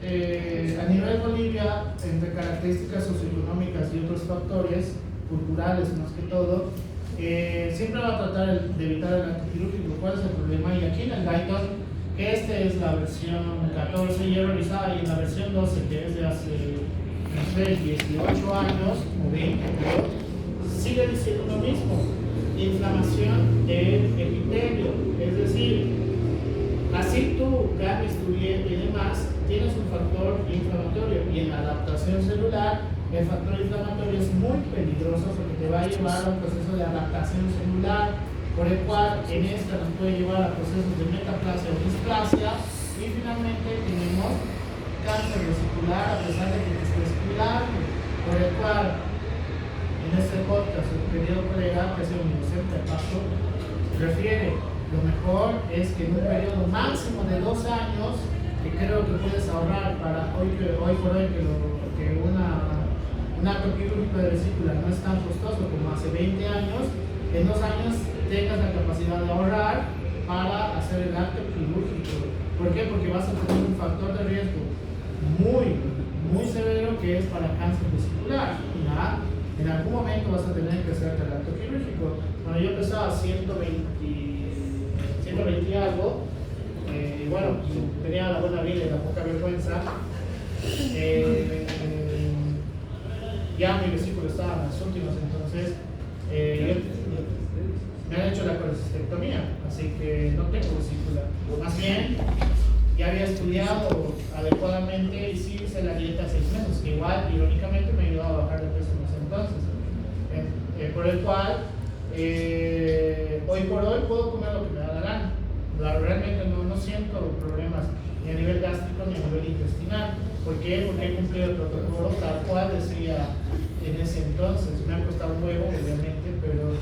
a nivel Bolivia, entre características socioeconómicas y otros factores culturales más que todo, siempre va a tratar de evitar el acto quirúrgico. ¿Cuál es el problema? Y aquí en el guideline, que este es la versión 14 y revisada, y en la versión 12, que es de hace 18 años o 20, sigue diciendo lo mismo: inflamación del epitelio, es decir, así tú cambies tu dieta y demás, tienes un factor inflamatorio, y en la adaptación celular el factor inflamatorio es muy peligroso porque te va a llevar a un proceso de adaptación celular, por el cual en esta nos puede llevar a procesos de metaplasia o displasia, y finalmente tenemos cáncer vesicular a pesar de que te estés cuidando, por el cual en este podcast el querido colega, que es un docente de paso, refiere: lo mejor es que en un periodo máximo de 2 años, que creo que puedes ahorrar para hoy por hoy, que un acto quirúrgico de vesícula no es tan costoso como hace 20 años, en 2 años tengas la capacidad de ahorrar para hacer el acto quirúrgico. ¿Por qué? Porque vas a tener un factor de riesgo muy severo, que es para cáncer vesicular. ¿Ya? En algún momento vas a tener que hacerte el acto quirúrgico. Bueno, yo pesaba 120 y algo, y bueno, tenía la buena vida y la poca vergüenza. Ya mi vesícula estaba en las últimas, entonces me han hecho la colecistectomía, así que no tengo vesícula. Más bien, ya había estudiado adecuadamente y sí hice la dieta 6 meses, que igual, irónicamente, me ayudó a bajar de peso en ese entonces. Por el cual, hoy por hoy puedo comer lo que me da la gana. Realmente no siento problemas ni a nivel gástrico ni a nivel intestinal. ¿Por qué? Porque he cumplido el protocolo tal cual decía en ese entonces. Me ha costado un huevo, obviamente, pero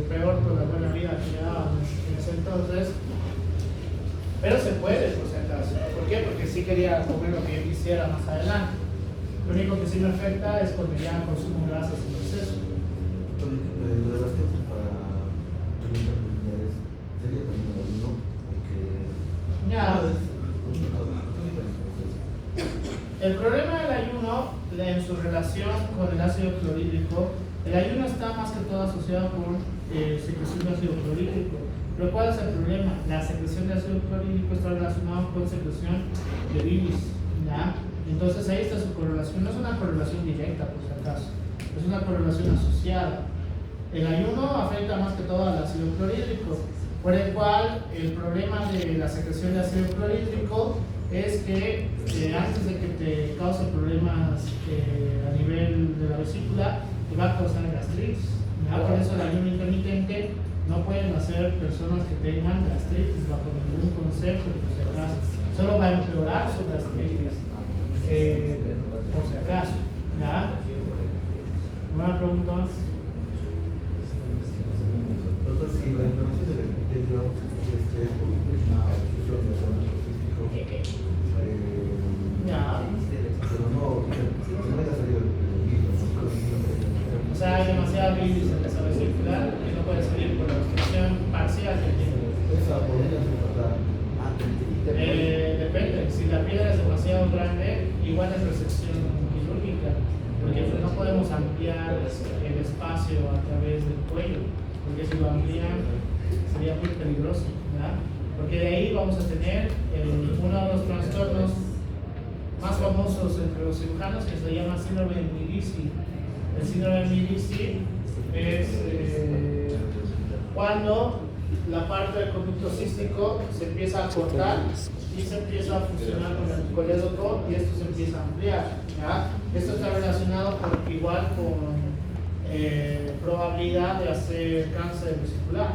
peor por la buena vida que me daban en ese entonces. Pero se puede, por si acaso. ¿Por qué? Porque sí quería comer lo que yo quisiera más adelante. Lo único que sí me afecta es cuando ya consumo grasas en exceso. Lo de las cosas para prevenir enfermedades sería también lo mismo, porque Ya. El problema del ayuno, en su relación con el ácido clorhídrico, el ayuno está más que todo asociado con secreción de ácido clorhídrico. Pero ¿cuál es el problema? La secreción de ácido clorhídrico está relacionada con secreción de bilis, ¿ya? Entonces ahí está su correlación. No es una correlación directa, por si acaso, es una correlación asociada. El ayuno afecta más que todo al ácido clorhídrico, por el cual el problema de la secreción de ácido clorhídrico es que antes de que te cause problemas a nivel de la vesícula, te va a causar gastritis. ¿Ya? Por eso el ayuno intermitente no pueden hacer personas que tengan gastritis bajo ningún concepto, por si acaso. Solo va a empeorar su gastritis, por si acaso. ¿Ya? ¿Una pregunta más? Doctor, si la inflamación del epitelio es una obstrucción de órgano artístico, Ya. pero no haya salido el hilo, O sea, hay demasiada bilis en esa vesícula que no puede salir por la obstrucción parcial que tiene. esa podría ser fatal. Depende, si la piedra es demasiado grande, igual es resección quirúrgica, porque no podemos ampliar el espacio a través del cuello, porque si lo amplían sería muy peligroso, ¿verdad? Porque de ahí vamos a tener uno de los trastornos más famosos entre los cirujanos, que se llama síndrome de Milici. El síndrome de Milici es cuando la parte del conducto cístico se empieza a cortar y se empieza a fusionar con el colédoco y esto se empieza a ampliar. ¿Ya? Esto está relacionado igual con probabilidad de hacer cáncer vesicular.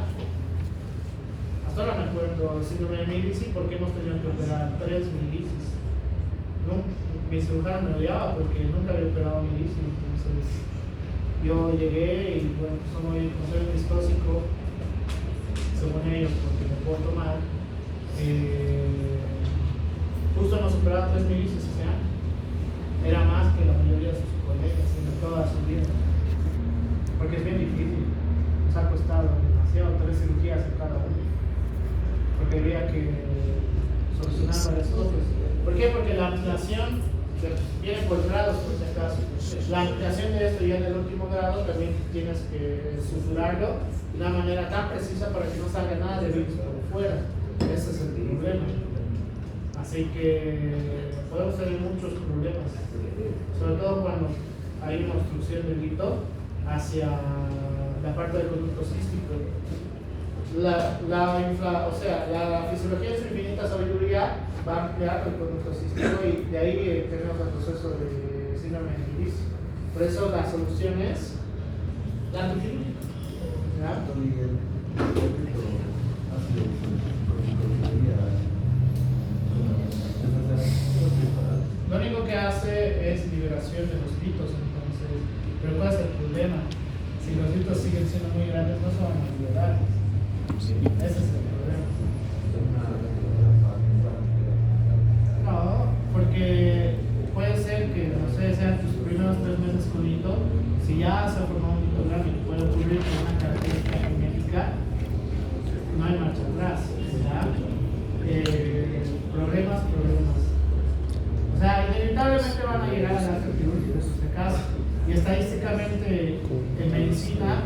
Hasta ahora me acuerdo del síndrome de Milici porque hemos tenido que operar 3 milicis. ¿No? Mi cirujano me odiaba porque nunca había operado milici, entonces yo llegué y bueno, soy distóxico según ellos porque me puedo tomar. Justo hemos operado 3 milicis ese año. Era más que la mayoría de sus colegas en toda su vida. Porque es bien difícil, nos ha costado demasiado, 3 cirugías en cada uno. Porque había que solucionar varias cosas. ¿Por qué? Porque la ampliación viene por grados, por si acaso. La ampliación de esto ya en el último grado también tienes que susurarlo de una manera tan precisa para que no salga nada de virus por fuera. Ese es el problema. Así que podemos tener muchos problemas, sobre todo cuando hay una obstrucción del hito hacia la parte del conducto cístico. La fisiología de su infinita sabiduría va a ampliar el conducto cístico y de ahí tenemos el proceso de síndrome de Milici. Por eso la solución es la antiquímica. Lo único que hace es liberación de los litos, entonces, pero ¿cuál es el problema? Si los litos siguen siendo muy grandes, no se van a liberar. Sí. Ese es el problema. No, porque puede ser que, no sé, sean tus primeros 3 meses con hito, si ya se ha formado un hito grande que puede ocurrir con una característica genética, no hay marcha atrás, ¿ya? Problemas. O sea, inevitablemente van a llegar a la quirúrgica en este caso. Y estadísticamente en medicina,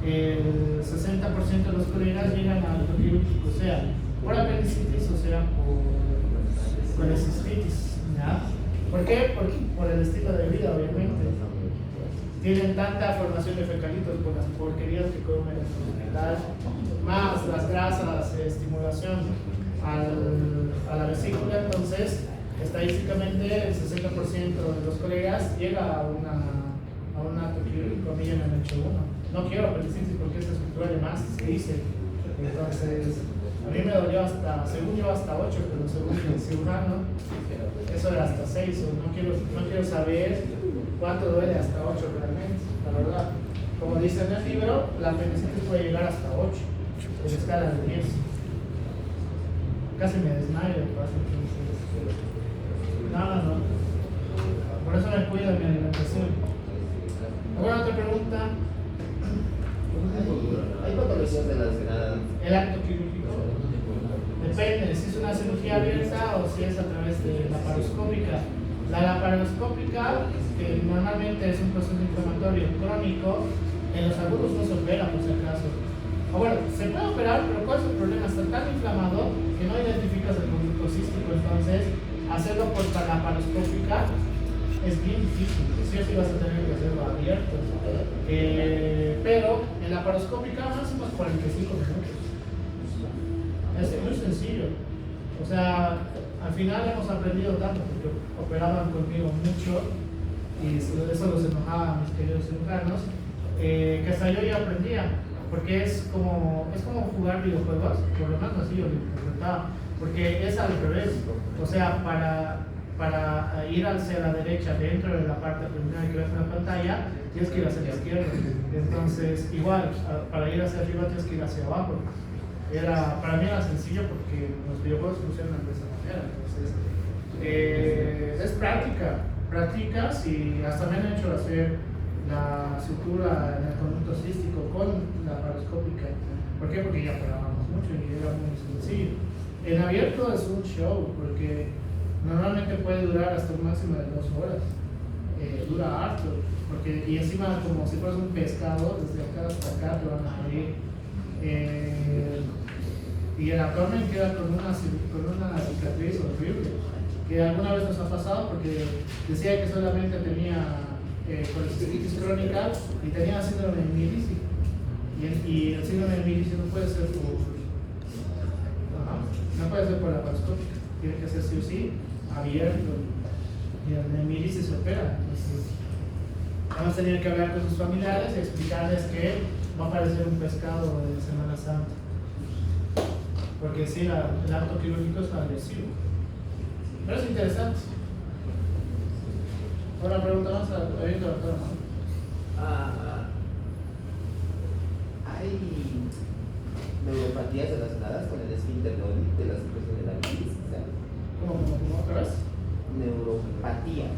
el 60% de los colegas llegan al quirúrgico, o sea, por apendicitis o sea por colecistitis. ¿Ya? ¿Por qué? Por el estilo de vida, obviamente. Tienen tanta formación de fecalitos por las porquerías que comen en el hospital, más las grasas, estimulación a la vesícula, entonces estadísticamente el 60% de los colegas llega a un acto quirúrgico. A mí ya me han hecho uno. No quiero apendicitis porque esta estructura de más se dice. Entonces, a mí me dolió hasta, según yo, hasta 8, pero según el cirujano, eso era hasta 6. No quiero saber cuánto duele hasta 8 realmente, la verdad. Como dice en el libro, la apendicitis puede llegar hasta 8, en escala de 10. Casi me desmayo, No. Por eso me cuido de mi alimentación. ¿Alguna otra pregunta? ¿Hay patologías relacionadas? El acto quirúrgico. Depende si es una cirugía abierta o si es a través de laparoscópica. La laparoscópica, que normalmente es un proceso inflamatorio crónico, en los agudos no se opera por si acaso. O bueno, se puede operar, pero ¿cuál es el problema? Está tan inflamado que no identificas el conducto cístico, entonces hacerlo por laparoscópica es bien difícil, sí o sí vas a tener que hacerlo abierto. Pero en laparoscópica máximo 45 minutos. Es muy sencillo. O sea, al final hemos aprendido tanto porque operaban conmigo mucho y eso los enojaba a mis queridos cirujanos, que hasta yo ya aprendía. Porque es como jugar videojuegos, por lo menos así yo lo interpretaba, porque es al revés, o sea, para ir hacia la derecha dentro de la parte preliminar que ves en la pantalla, tienes que ir hacia la izquierda, entonces igual, para ir hacia arriba tienes que ir hacia abajo. Para mí era sencillo porque los videojuegos funcionan de esa manera, entonces es practicas y hasta me han hecho hacer la sutura en el conducto cístico con la laparoscópica. ¿Por qué? Porque ya operábamos mucho y era muy sencillo. En abierto es un show porque normalmente puede durar hasta un máximo de 2 horas. Dura harto, y encima como si fueras un pescado, desde acá hasta acá te van a abrir. Y el abdomen queda con una cicatriz horrible, que alguna vez nos ha pasado porque decía que solamente tenía colecistitis crónica y tenía síndrome de Milici. Y el síndrome de Mirice no puede ser por, no puede ser por laparoscópica, tiene que ser sí o sí abierto. Y el de Mirice se opera. Entonces, vamos a tener que hablar con sus familiares y explicarles que va a parecer un pescado de Semana Santa. Porque sí, el acto quirúrgico es agresivo. Pero es interesante. Ahora pregunta más a la doctora. ¿Hay neuropatías relacionadas con el esfínter de la secreción de la bilis? ¿Cómo otra vez? Neuropatías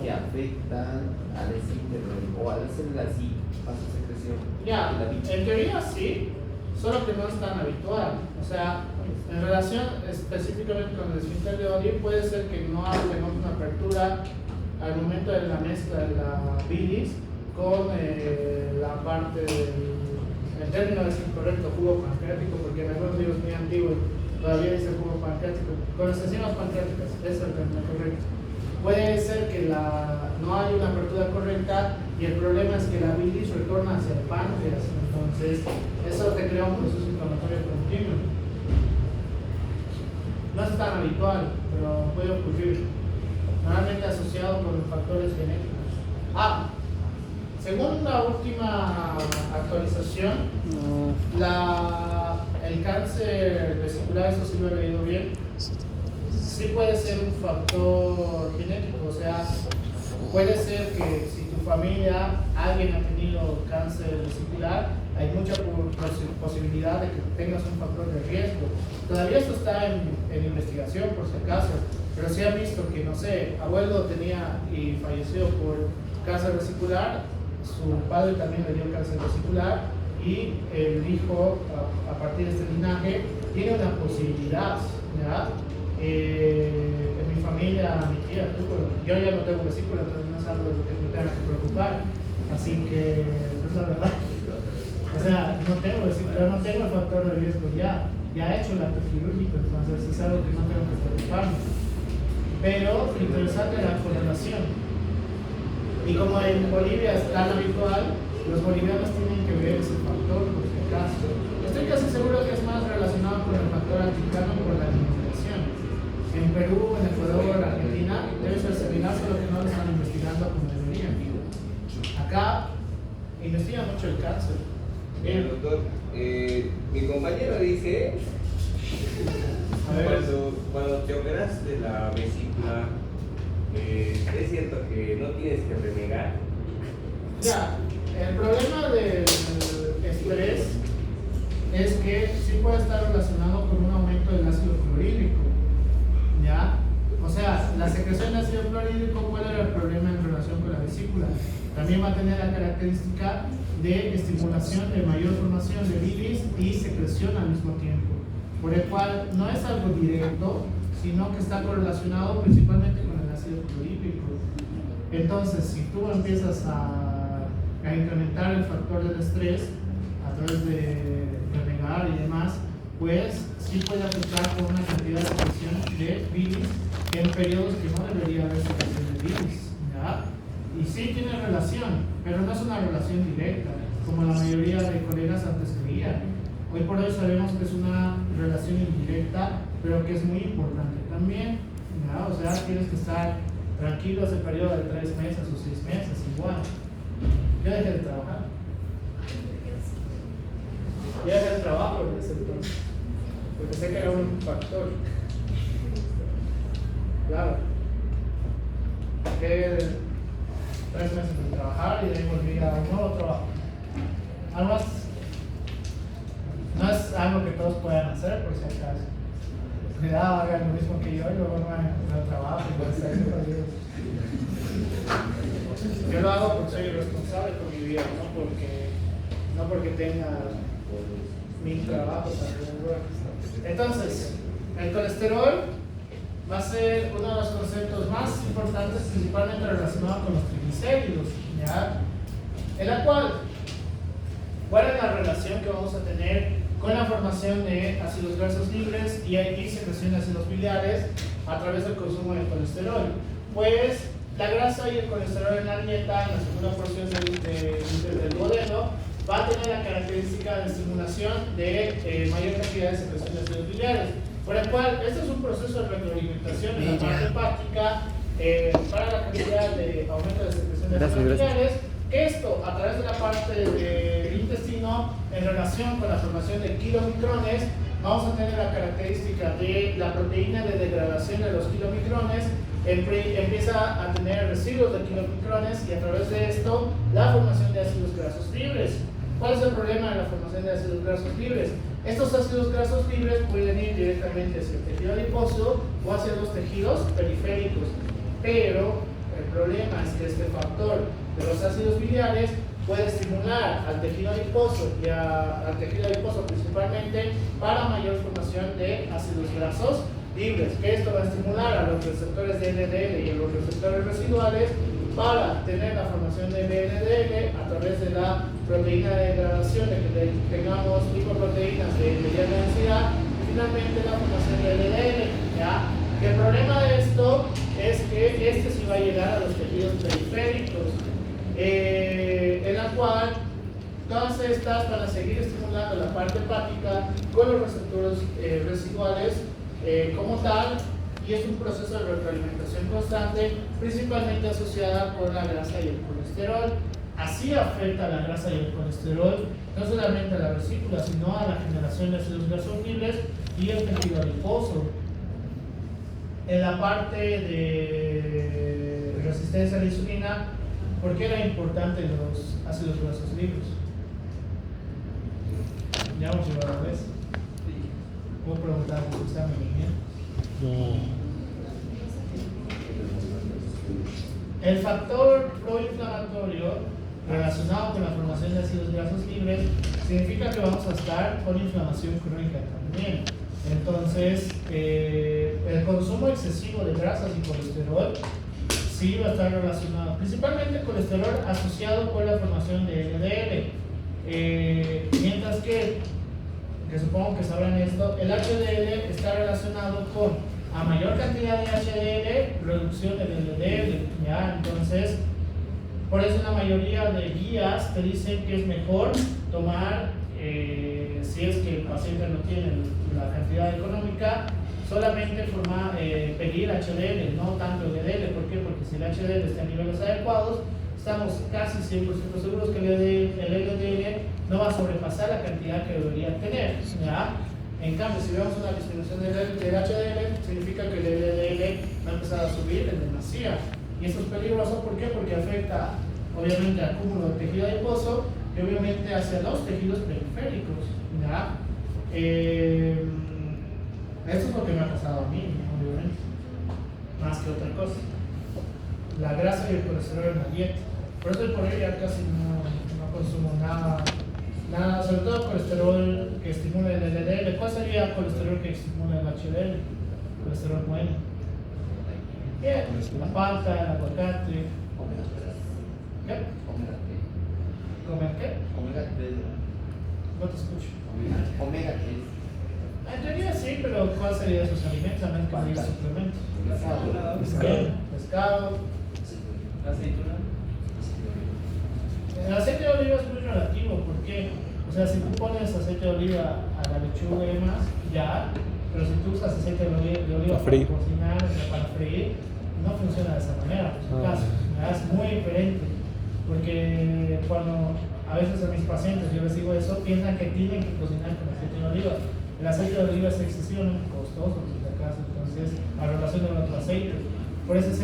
que afectan al esfínter o a las células y a su secreción. Ya, de la bilis. en teoría sí, solo que no es tan habitual. O sea, en relación específicamente con el esfínter de Oddi, puede ser que no tengamos una apertura al momento de la mezcla de la bilis con la parte del. El término es incorrecto, jugo pancreático, porque en algunos libros muy antiguos todavía dice jugo pancreático. Con las enzimas pancreáticas, ese es el término correcto. Puede ser que no hay una apertura correcta y el problema es que la bilis retorna hacia el páncreas. Entonces, eso te crea un proceso inflamatorio continuo. No es tan habitual, pero puede ocurrir. Normalmente asociado con factores genéticos. Según la última actualización, el cáncer vesicular, eso sí lo he leído bien, sí puede ser un factor genético. O sea, puede ser que si tu familia, alguien ha tenido cáncer vesicular, hay mucha posibilidad de que tengas un factor de riesgo. Todavía esto está en investigación, por si acaso, pero sí han visto que, no sé, abuelo tenía y falleció por cáncer vesicular, su padre también le dio cáncer vesicular y el hijo, a partir de este linaje, tiene una posibilidad, ¿ya? En mi familia, mi tía, yo ya no tengo vesícula, entonces no es algo de lo que me tenga que preocupar, así que es la verdad. O sea, no tengo vesícula, no tengo el factor de riesgo ya he hecho el acto quirúrgico, entonces es algo que no tengo que preocuparme. Pero interesante la correlación. Y como en Bolivia es tan habitual, los bolivianos tienen que ver ese factor, por si acaso. Estoy casi seguro que es más relacionado con el factor anticano por la administración. En Perú, en Ecuador, Argentina, debe ser similar, solo que no lo están investigando como deberían. Acá investigan mucho el cáncer. Bien, doctor, mi compañero dice, cuando te operaste la vesícula, es cierto que no tienes que renegar. Ya, el problema del estrés es que sí puede estar relacionado con un aumento del ácido clorhídrico, ¿ya? O sea, la secreción de ácido clorhídrico, ¿cuál era el problema en relación con la vesícula? También va a tener la característica de estimulación de mayor formación de bilis y secreción al mismo tiempo, por el cual no es algo directo, sino que está correlacionado principalmente con el ácido clorhídrico. Entonces, si tú empiezas a incrementar el factor del estrés a través de renegar y demás, pues sí puede afectar con una cantidad de secreción de bilis en periodos que no debería haber secreción de bilis, ¿ya? Y sí tiene relación, pero no es una relación directa, como la mayoría de colegas antes creían. Hoy por hoy sabemos que es una relación indirecta, pero que es muy importante también, ¿ya? O sea, tienes que estar tranquilo ese periodo de 3 meses o 6 meses, igual. Yo dejé de trabajar. Yo dejé el trabajo en ese entonces, porque sé que era un factor. Claro. Dejé 3 meses de trabajar y de ahí volví a un nuevo trabajo. Además, no es algo que todos puedan hacer, por si acaso. Cuidado, hagan lo mismo que yo y luego no van a encontrar trabajo y van a estar perdidos. Yo lo hago porque soy responsable con mi vida, no porque tenga mil trabajos alrededor. Entonces, el colesterol va a ser uno de los conceptos más importantes, principalmente relacionado con los triglicéridos, ¿ya? En la cual, ¿cuál es la relación que vamos a tener con la formación de ácidos grasos libres y secreción de ácidos biliares a través del consumo de colesterol? Pues la grasa y el colesterol en la dieta, en la segunda porción del modelo, va a tener la característica de estimulación de mayor cantidad de secreción de ácidos biliares. Por el cual, este es un proceso de retroalimentación en la parte hepática para la cantidad de aumento de secreción de ácidos biliares. Esto, a través de la parte del intestino, en relación con la formación de kilomicrones, vamos a tener la característica de la proteína de degradación de los kilomicrones, empieza a tener residuos de kilomicrones y a través de esto, la formación de ácidos grasos libres. ¿Cuál es el problema de la formación de ácidos grasos libres? Estos ácidos grasos libres pueden ir directamente hacia el tejido adiposo o hacia los tejidos periféricos, pero el problema es que este factor de los ácidos biliares puede estimular al tejido adiposo y al tejido adiposo principalmente para mayor formación de ácidos grasos libres, que esto va a estimular a los receptores de LDL y a los receptores residuales para tener la formación de VLDL a través de la proteína de degradación, de que tengamos lipoproteínas de mediana densidad y finalmente la formación de LDL. ¿Ya? El problema de esto es que este sí va a llegar a los tejidos periféricos, en la cual todas estas van a seguir estimulando la parte hepática con los receptores residuales como tal, y es un proceso de retroalimentación constante, principalmente asociada con la grasa y el colesterol. Así afecta a la grasa y el colesterol, no solamente a la vesícula, sino a la generación de ácidos grasos libres y el tejido adiposo. En la parte de resistencia a la insulina, ¿por qué era importante los ácidos grasos libres? Ya hemos llevado a veces. ¿Puedo preguntar si está mi línea? No. El factor proinflamatorio relacionado con la formación de ácidos grasos libres significa que vamos a estar con inflamación crónica también. Entonces, el consumo excesivo de grasas y colesterol sí va a estar relacionado, principalmente colesterol asociado con la formación de LDL, mientras que supongo que sabrán esto, el HDL está relacionado con a mayor cantidad de HDL, reducción del LDL, ¿ya? Entonces, por eso la mayoría de guías te dicen que es mejor tomar, si es que el paciente no tiene la cantidad económica, solamente pedir HDL, no tanto LDL. ¿Por qué? Porque si el HDL está a niveles adecuados, estamos casi 100% seguros que el LDL no va a sobrepasar la cantidad que debería tener, ¿ya? En cambio, si vemos una disminución del HDL, significa que el LDL va a empezar a subir en demasía. Y esto es peligroso, ¿por qué? Porque afecta, obviamente, al cúmulo de tejido adiposo y obviamente hacia los tejidos periféricos, ¿ya? Esto es lo que me ha pasado a mí, obviamente, más que otra cosa. La grasa y el colesterol en la dieta. Por eso por ahí ya casi no consumo nada, sobre todo colesterol que estimula el LDL. ¿Cuál sería el colesterol que estimula el HDL? Colesterol bueno. Bien, la palta, el aguacate. ¿Qué? ¿Comer qué? Omega 3. No te escucho. Omega 3. En teoría sí, pero ¿cuál sería sus alimentos? A menos que diga suplementos. Bien, pescado. Aceituna. El aceite de oliva es muy relativo, ¿por qué? O sea, si tú pones aceite de oliva a la lechuga y demás, ya, pero si tú usas aceite de oliva para cocinar, o sea, para freír, no funciona de esa manera, por su caso. Es muy diferente, porque cuando a veces a mis pacientes yo les digo eso, piensan que tienen que cocinar con aceite de oliva. El aceite de oliva es excesivamente costoso, por si acaso, entonces, a relación de otro aceite. En ese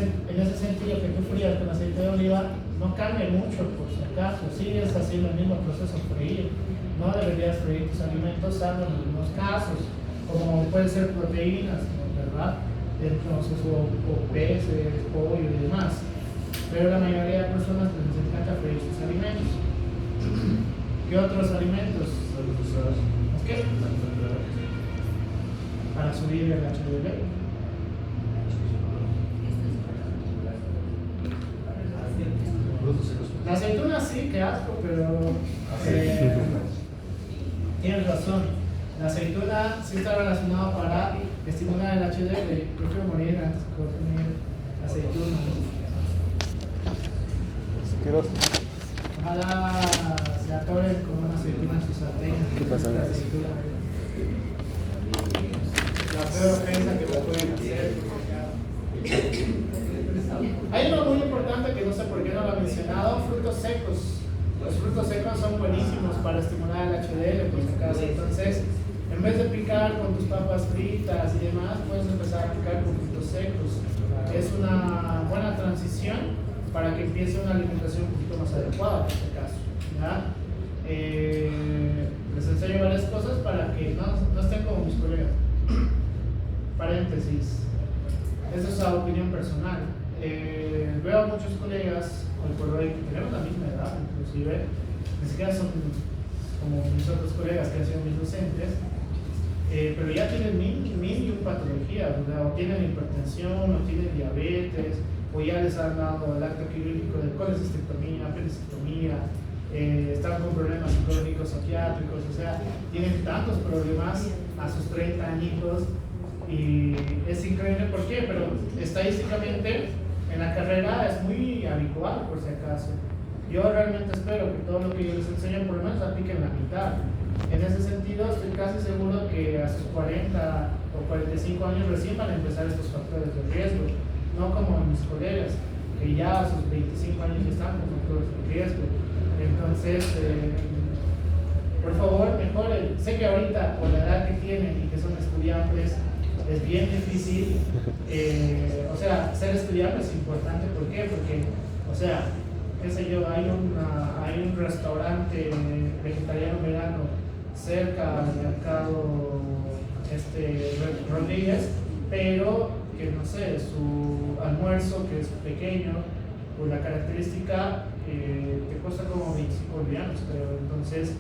sentido, que tú frías con aceite de oliva no cambia mucho, por si acaso, sigues haciendo el mismo proceso freír. No deberías freír tus alimentos, salvo en algunos casos, como pueden ser proteínas, ¿verdad? Entonces, o peces, pollo y demás. Pero la mayoría de personas les encanta freír sus alimentos. ¿Qué otros alimentos? ¿Qué? Para subir el HDL. La aceituna sí, qué asco, pero tienes razón. La aceituna sí está relacionada para estimular el HDL. Prefiero morir antes de consumir aceituna. Asqueroso. Ojalá sea atoren como una aceituna en su sartén. ¿Qué pasa? La aceituna. La peor ofensa que me pueden hacer. Hay uno muy importante que no sé por qué no lo he mencionado, frutos secos. Los frutos secos son buenísimos para estimular el HDL, por si acaso. Entonces, en vez de picar con tus papas fritas y demás, puedes empezar a picar con frutos secos. Es una buena transición para que empiece una alimentación un poquito más adecuada, en este caso. ¿Ya? Les enseño varias cosas para que no estén como mis colegas. Paréntesis. Esa es la opinión personal. Veo a muchos colegas, hoy por hoy, que tenemos la misma edad, inclusive, ni siquiera son como mis otros colegas que han sido mis docentes, pero ya tienen mil y un patologías, o tienen hipertensión, o tienen diabetes, o ya les han dado el acto quirúrgico de colecistectomía, apendicectomía, están con problemas psicológicos, psiquiátricos, o sea, tienen tantos problemas a sus 30 añitos. Y es increíble por qué, pero estadísticamente en la carrera es muy habitual, por si acaso. Yo realmente espero que todo lo que yo les enseño por lo menos apliquen la mitad. En ese sentido, estoy casi seguro que a sus 40 o 45 años recién van a empezar estos factores de riesgo, no como mis colegas, que ya a sus 25 años están con factores de riesgo. Entonces, por favor, mejoren. Sé que ahorita, por la edad que tienen y que son estudiantes, es bien difícil, o sea, ser estudiante es importante. ¿Por qué? Porque, o sea, qué sé yo, hay un restaurante vegetariano vegano cerca del mercado Rodríguez, pero que no sé, su almuerzo, que es pequeño, por la característica, te cuesta como 25 bolivianos, pero entonces,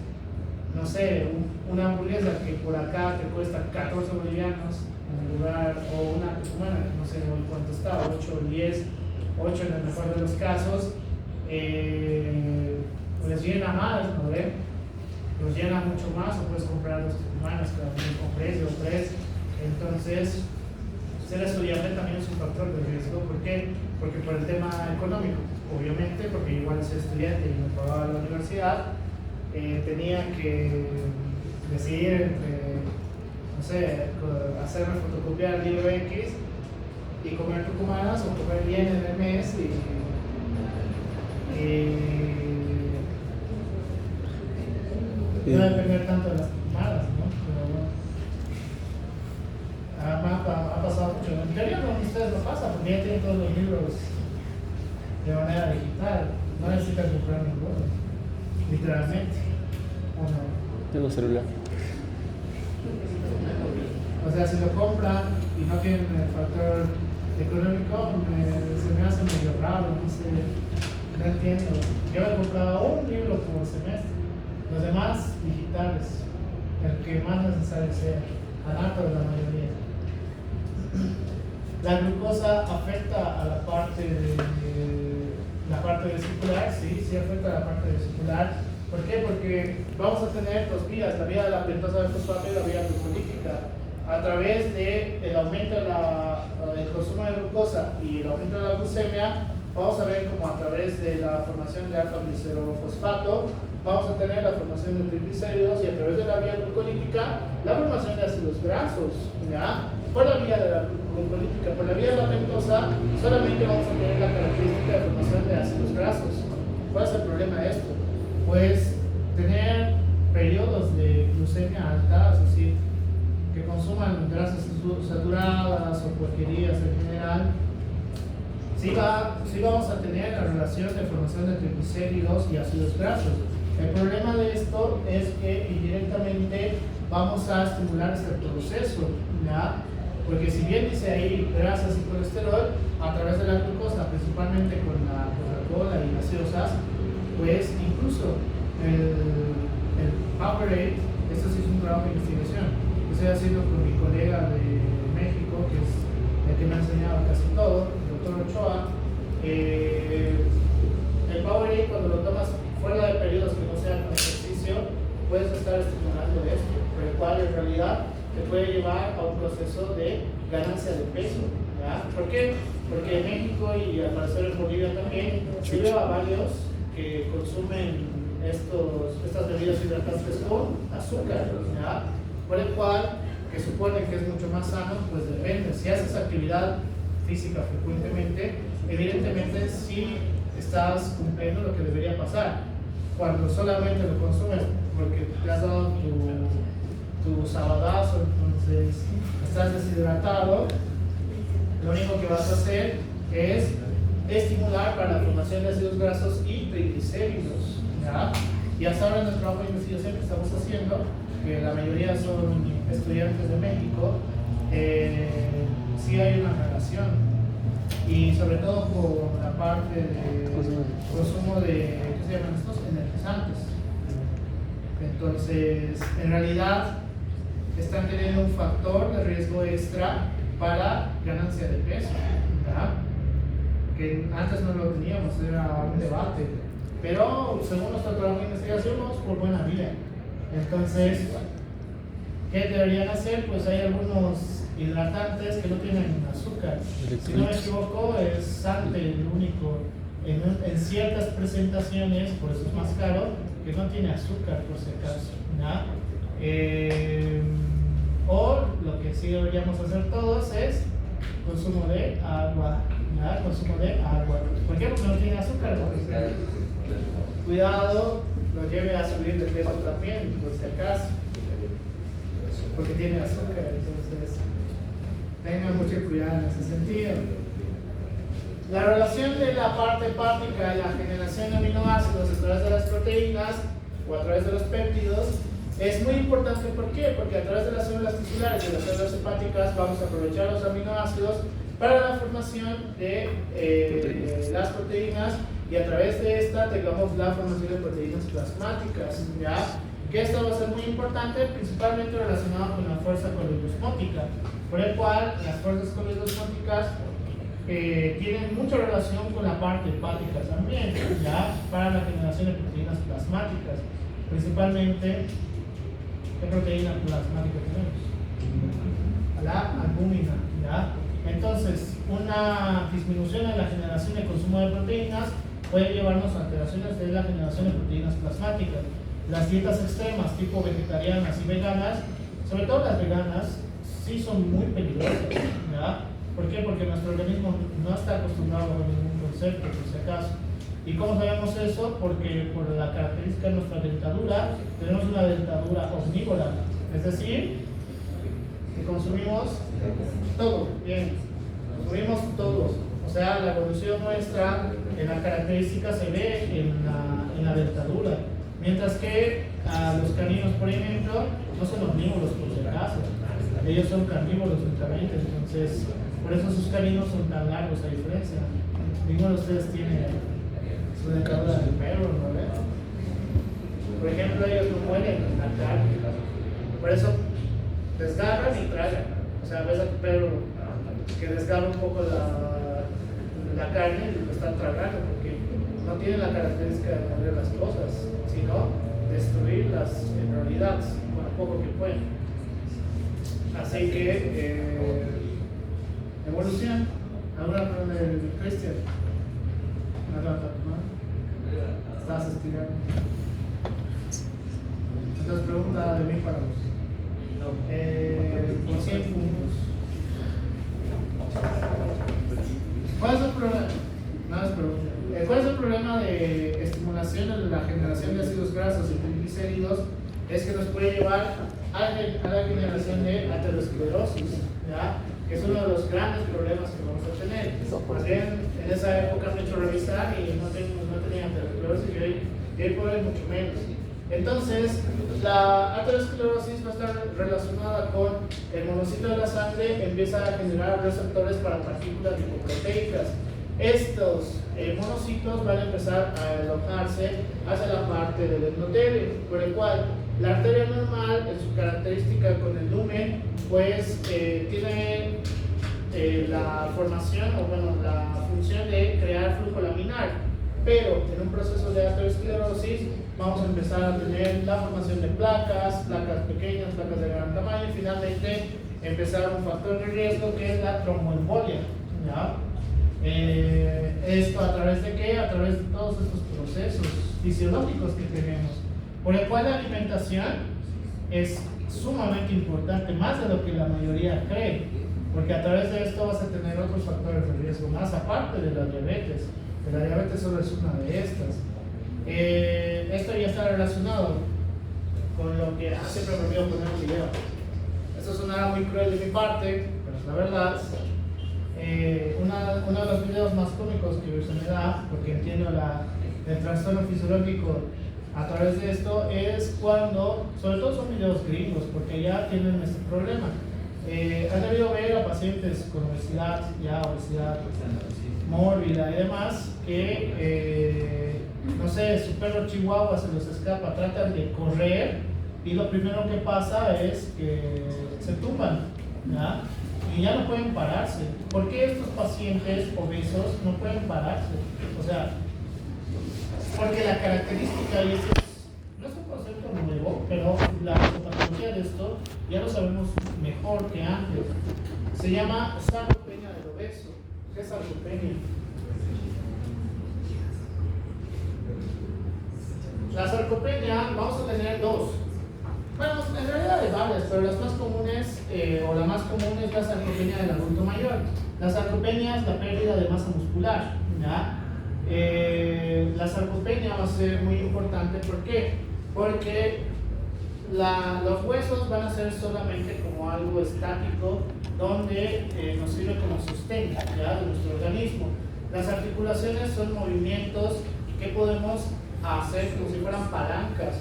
no sé, una hamburguesa que por acá te cuesta 14 bolivianos, en el lugar, o una, bueno, no sé cuánto está, 8 o 10, 8 en el mejor de los casos, les llena más, ¿no ve? Los llena mucho más, o puedes comprar dos humanos con precio, 3. Entonces, ser estudiante también es un factor de riesgo. ¿Por qué? Porque por el tema económico, obviamente, porque igual soy estudiante y me pagaba la universidad, tenía que decidir entre, no sé, hacerme fotocopiar el libro X y comer tucumanas o comer bien en el mes y no depender tanto de las tucumanas, ¿no? Pero bueno, ha pasado mucho. En teoría con ustedes no pasa porque ya tienen todos los libros de manera digital, no necesitan comprar ninguno, literalmente. ¿O no? Tengo celular. O sea, si lo compran y no tienen el factor económico, se me hace medio raro, no sé, no entiendo. Yo he comprado un libro por semestre, los demás digitales, el que más necesario sea, anato de la mayoría. La glucosa afecta a la parte vesicular, sí afecta a la parte vesicular. ¿Por qué? Porque vamos a tener dos vías, la vía de la pentosa de fosfato y la vía glucolítica. A través del aumento del consumo de glucosa y el aumento de la glucemia, vamos a ver como a través de la formación de alfa-glicerofosfato vamos a tener la formación de triglicéridos y a través de la vía glucolítica la formación de ácidos grasos, ¿ya? Por la vía de la glucolítica, por la vía de la pentosa solamente vamos a tener la característica de formación de ácidos grasos. ¿Cuál es el problema de esto? Pues tener periodos de glucemia alta, es decir, que consuman grasas saturadas o porquerías en general, sí vamos a tener la relación de formación de triglicéridos y ácidos grasos. El problema de esto es que indirectamente vamos a estimular este proceso, ¿ya? Porque si bien dice ahí grasas y colesterol, a través de la glucosa, principalmente con la Coca-Cola y gaseosas, pues incluso el Powerade, esto sí es un trabajo de investigación que estoy haciendo con mi colega de México, que es el que me ha enseñado casi todo, el doctor Ochoa. El Powerade, cuando lo tomas fuera de periodos que no sean con ejercicio, puedes estar estimulando esto, por el cual en realidad te puede llevar a un proceso de ganancia de peso, ¿ya? ¿Por qué? Porque en México y al parecer en Bolivia también, sí veo a varios que consumen estas hidratantes con azúcar, ¿ya? Por el cual, que supone que es mucho más sano, pues depende. Si haces actividad física frecuentemente, evidentemente sí estás cumpliendo lo que debería pasar. Cuando solamente lo consumes porque te has dado tu sabadazo, entonces estás deshidratado, lo único que vas a hacer es estimular para la formación de ácidos grasos y triglicéridos, ¿ya? Y hasta ahora en el trabajo de investigación que estamos haciendo, que la mayoría son estudiantes de México, sí hay una relación, y sobre todo con la parte de consumo de, ¿qué se llaman estos? Energizantes. Entonces, en realidad, están teniendo un factor de riesgo extra para ganancia de peso, ¿verdad? Que antes no lo teníamos, era un debate, pero según nuestro trabajo de investigación vamos por buena vía. Entonces, ¿qué deberían hacer? Pues hay algunos hidratantes que no tienen azúcar. Si no me equivoco, es Sante el único en ciertas presentaciones, por eso es más caro, que no tiene azúcar, por si acaso, ¿ya? O lo que sí deberíamos hacer todos es consumo de agua, ¿ya? Consumo de agua. ¿Por qué? Porque no tiene azúcar. Cuidado, lo lleve a subir de peso también, por si acaso, porque tiene azúcar, entonces tengan mucho cuidado en ese sentido. La relación de la parte hepática y la generación de aminoácidos a través de las proteínas o a través de los péptidos es muy importante. ¿Por qué? Porque a través de las células tisulares y las células hepáticas vamos a aprovechar los aminoácidos para la formación de las proteínas, y a través de esta tengamos la formación de proteínas plasmáticas, ¿ya? Que esto va a ser muy importante, principalmente relacionado con la fuerza colisosmótica, por el cual las fuerzas colisosmóticas tienen mucha relación con la parte hepática también, ¿ya? Para la generación de proteínas plasmáticas, principalmente. ¿Qué proteína plasmática tenemos? La albúmina, ¿ya? Entonces, una disminución en la generación de consumo de proteínas puede llevarnos a alteraciones de la generación de proteínas plasmáticas. Las dietas extremas, tipo vegetarianas y veganas, sobre todo las veganas, sí son muy peligrosas, ¿ya? ¿Por qué? Porque nuestro organismo no está acostumbrado a ningún concepto, por si acaso. ¿Y cómo sabemos eso? Porque por la característica de nuestra dentadura, tenemos una dentadura omnívora, es decir, que consumimos todo, bien, consumimos todo. O sea, la evolución nuestra en la característica se ve en la dentadura. Mientras que a los caninos, por ejemplo, no son omnívoros por si acaso. Ellos son carnívoros únicamente, entonces por eso sus caninos son tan largos a diferencia. Ninguno de ustedes tiene su dentadura de perro, ¿no ven? Por ejemplo, ellos no mueren la carne. Por eso desgarran y tragan. O sea, ves a tu perro que desgarra un poco la carne y lo están tragando, porque no tiene la característica de mover las cosas, sino destruirlas en realidad, con lo poco que pueden. Así que, evolución. Ahora con el Cristian. No levanta tu mano. Estás estirando. Entonces, pregunta de mí para vos. Por 100 puntos. ¿Cuál es el problema? No es pregunta. ¿Cuál es el problema de estimulación de la generación de ácidos grasos y triglicéridos? Es que nos puede llevar a la generación de aterosclerosis, ¿ya? Que es uno de los grandes problemas que vamos a tener. Más bien, en esa época me he hecho revisar y no tenía aterosclerosis, y hoy por hoy mucho menos. Entonces, la aterosclerosis va a estar relacionada con el monocito de la sangre, empieza a generar receptores para partículas lipoproteicas. Estos monocitos van a empezar a alojarse hacia la parte del endotelio, por el cual la arteria normal, en su característica con el lumen, pues tiene la formación, o bueno, la función de crear flujo laminar, pero en un proceso de aterosclerosis vamos a empezar a tener la formación de placas pequeñas, placas de gran tamaño, y finalmente empezar un factor de riesgo que es la tromboembolia, ¿ya? ¿Esto a través de qué? A través de todos estos procesos fisiológicos que tenemos. Por el cual la alimentación es sumamente importante, más de lo que la mayoría cree, porque a través de esto vas a tener otros factores de riesgo más aparte de la diabetes. La diabetes solo es una de estas. Esto ya está relacionado con lo que siempre me olvido poner un video. Esto suena muy cruel de mi parte, pero es la verdad. Uno de los videos más cómicos que se me da, porque entiendo el trastorno fisiológico a través de esto, es cuando, sobre todo son videos gringos, porque ya tienen este problema. Han debido ver a pacientes con obesidad, obesidad mórbida y demás, que, no sé, su perro chihuahua se los escapa, tratan de correr y lo primero que pasa es que se tumban, ¿ya? Y ya no pueden pararse. ¿Por qué estos pacientes obesos no pueden pararse? O sea, porque la característica, y esto no es un concepto nuevo, pero la patología de esto ya lo sabemos mejor que antes. Se llama sarcopenia del obeso. ¿Qué es sarcopenia? La sarcopenia vamos a tener dos. Bueno, en realidad hay varias, pero las más comunes, o la más común es la sarcopenia del adulto mayor. La sarcopenia es la pérdida de masa muscular, ¿ya? La sarcopenia va a ser muy importante. ¿Por qué? Porque los huesos van a ser solamente como algo estático donde nos sirve como sostén, ¿ya?, de nuestro organismo. Las articulaciones son movimientos que podemos hacer como si fueran palancas.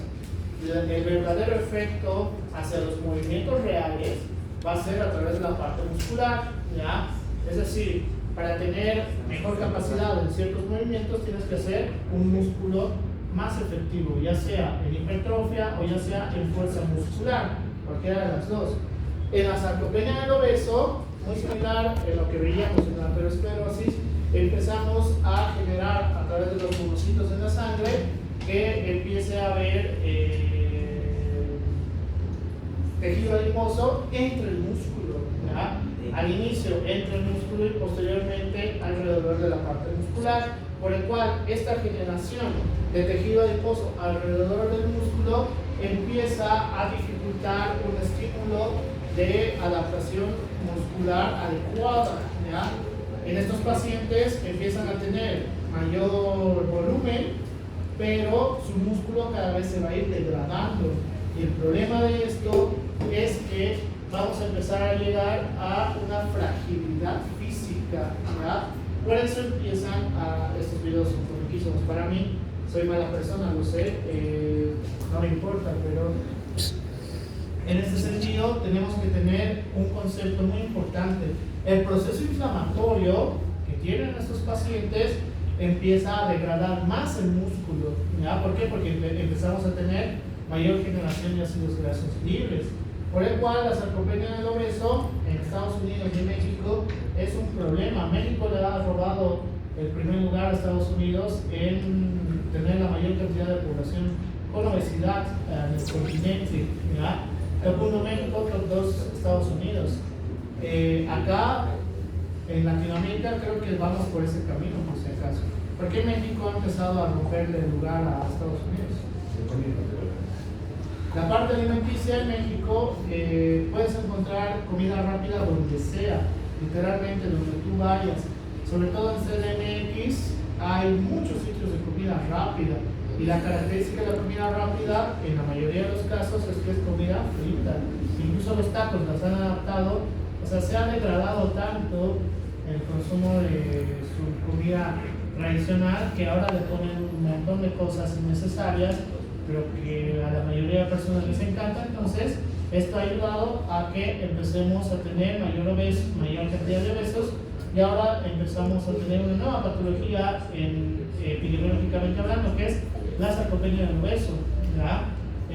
El verdadero efecto hacia los movimientos reales va a ser a través de la parte muscular, ¿ya? Es decir, para tener mejor capacidad en ciertos movimientos tienes que hacer un músculo más efectivo, ya sea en hipertrofia o ya sea en fuerza muscular, cualquiera de las dos. En la sarcopenia del obeso, muy similar en lo que veíamos en la aterosclerosis, empezamos a generar a través de los monocitos en la sangre que empiece a haber tejido adiposo entre el músculo, ¿ya? Al inicio entre el músculo y posteriormente alrededor de la parte muscular, por el cual esta generación de tejido adiposo alrededor del músculo empieza a dificultar un estímulo de adaptación muscular adecuada, ¿ya? En estos pacientes empiezan a tener mayor volumen, pero su músculo cada vez se va a ir degradando. Y el problema de esto es que vamos a empezar a llegar a una fragilidad física, ¿ya? Por eso empiezan estos videos son comiquísimos para mí. Soy mala persona, lo sé, no me importa, pero en este sentido tenemos que tener un concepto muy importante. El proceso inflamatorio que tienen estos pacientes empieza a degradar más el músculo, ¿ya? ¿Por qué? Porque empezamos a tener mayor generación de ácidos grasos libres, por el cual la sarcopenia del obeso en Estados Unidos y México es un problema. México le ha robado el primer lugar a Estados Unidos en tener la mayor cantidad de población con obesidad en el continente, ¿ya? Top 1 México, top 2 Estados Unidos. Acá en Latinoamérica creo que vamos por ese camino, por si acaso. ¿Por qué México ha empezado a romperle el lugar a Estados Unidos? La parte alimenticia en México, puedes encontrar comida rápida donde sea, literalmente donde tú vayas. Sobre todo en CDMX hay muchos sitios de comida rápida. Y la característica de la comida rápida, en la mayoría de los casos, es que es comida frita. Incluso los tacos las han adaptado, o sea, se ha degradado tanto el consumo de su comida tradicional que ahora le ponen un montón de cosas innecesarias, pero que a la mayoría de personas les encanta. Entonces, esto ha ayudado a que empecemos a tener mayor cantidad de obesos, y ahora empezamos a tener una nueva patología epidemiológicamente hablando, que es la sarcopenia del obeso, ¿ya?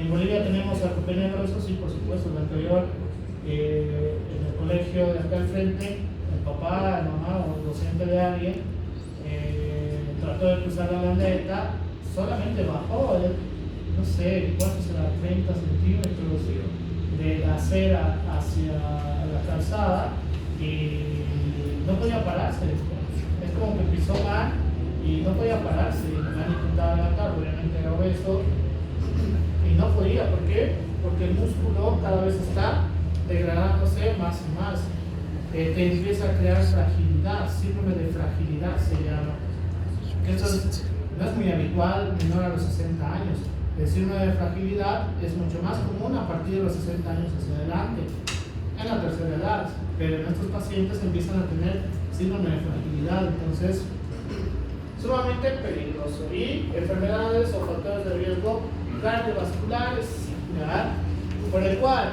En Bolivia tenemos sarcopenia del obeso, sí, por supuesto. La anterior, en el colegio de acá al frente, el papá, la mamá o el docente de alguien trató de cruzar la landeta, solamente bajó, no sé, ¿cuánto será? 30 centímetros de la acera hacia la calzada, y no podía pararse. Es como que pisó mal y no podía pararse. Me han intentado levantar, obviamente era obeso, y podrida. ¿Por qué? Porque el músculo cada vez está degradándose más y más. Te empieza a crear fragilidad, síndrome de fragilidad se llama. Que esto no es muy habitual menor a los 60 años. El síndrome de fragilidad es mucho más común a partir de los 60 años hacia adelante, en la tercera edad, pero en estos pacientes empiezan a tener síndrome de fragilidad, entonces sumamente peligroso. Y enfermedades o factores de riesgo cardiovasculares, ¿verdad? Por el cual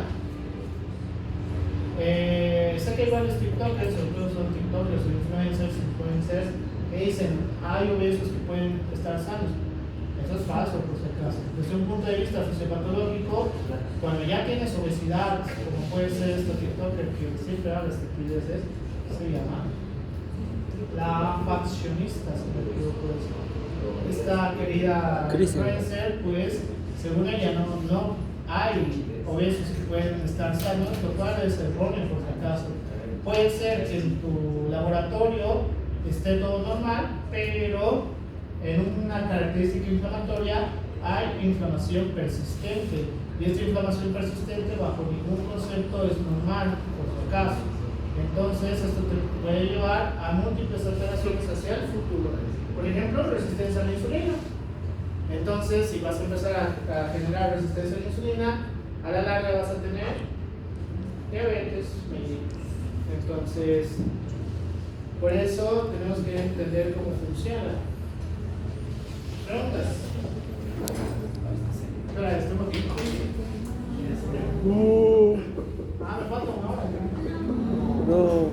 sé que hay varios TikTokers, sobre todo son TikTokers o influencers que dicen hay obesos que pueden estar sanos. Eso es falso, por si acaso. Desde un punto de vista fisiopatológico, cuando ya tienes obesidad, como puede ser este TikToker que siempre habla de estupideces, se llama la faccionista, si me equivoco eso. Esta querida influencer, pues, según ella, no hay obesos que pueden estar sanos, lo cual es erróneo, por si acaso. Puede ser que en tu laboratorio esté todo normal, pero en una característica inflamatoria hay inflamación persistente, y esta inflamación persistente bajo ningún concepto es normal, por si acaso. Entonces esto te puede llevar a múltiples alteraciones hacia el futuro. Por ejemplo, resistencia a la insulina. Entonces, si vas a empezar a generar resistencia a la insulina, a la larga vas a tener diabetes mellitus. Entonces, por eso tenemos que entender cómo funciona. ¿Preguntas? Espera, estoy un poquito. Me falta una hora. No.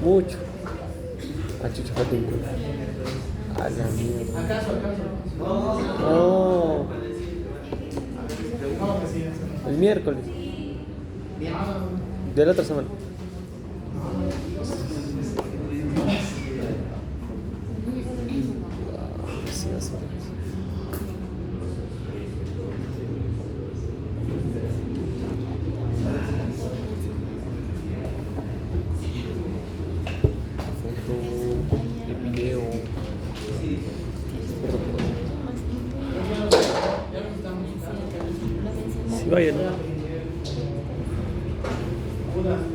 Mucho. Ah, chucha, falta un culo. A la mierda. ¿Acaso? No. ¿Cómo que sí? El miércoles. De la otra semana. Sí, así es. Ya nos estamos. Sí, vayan. Dudas.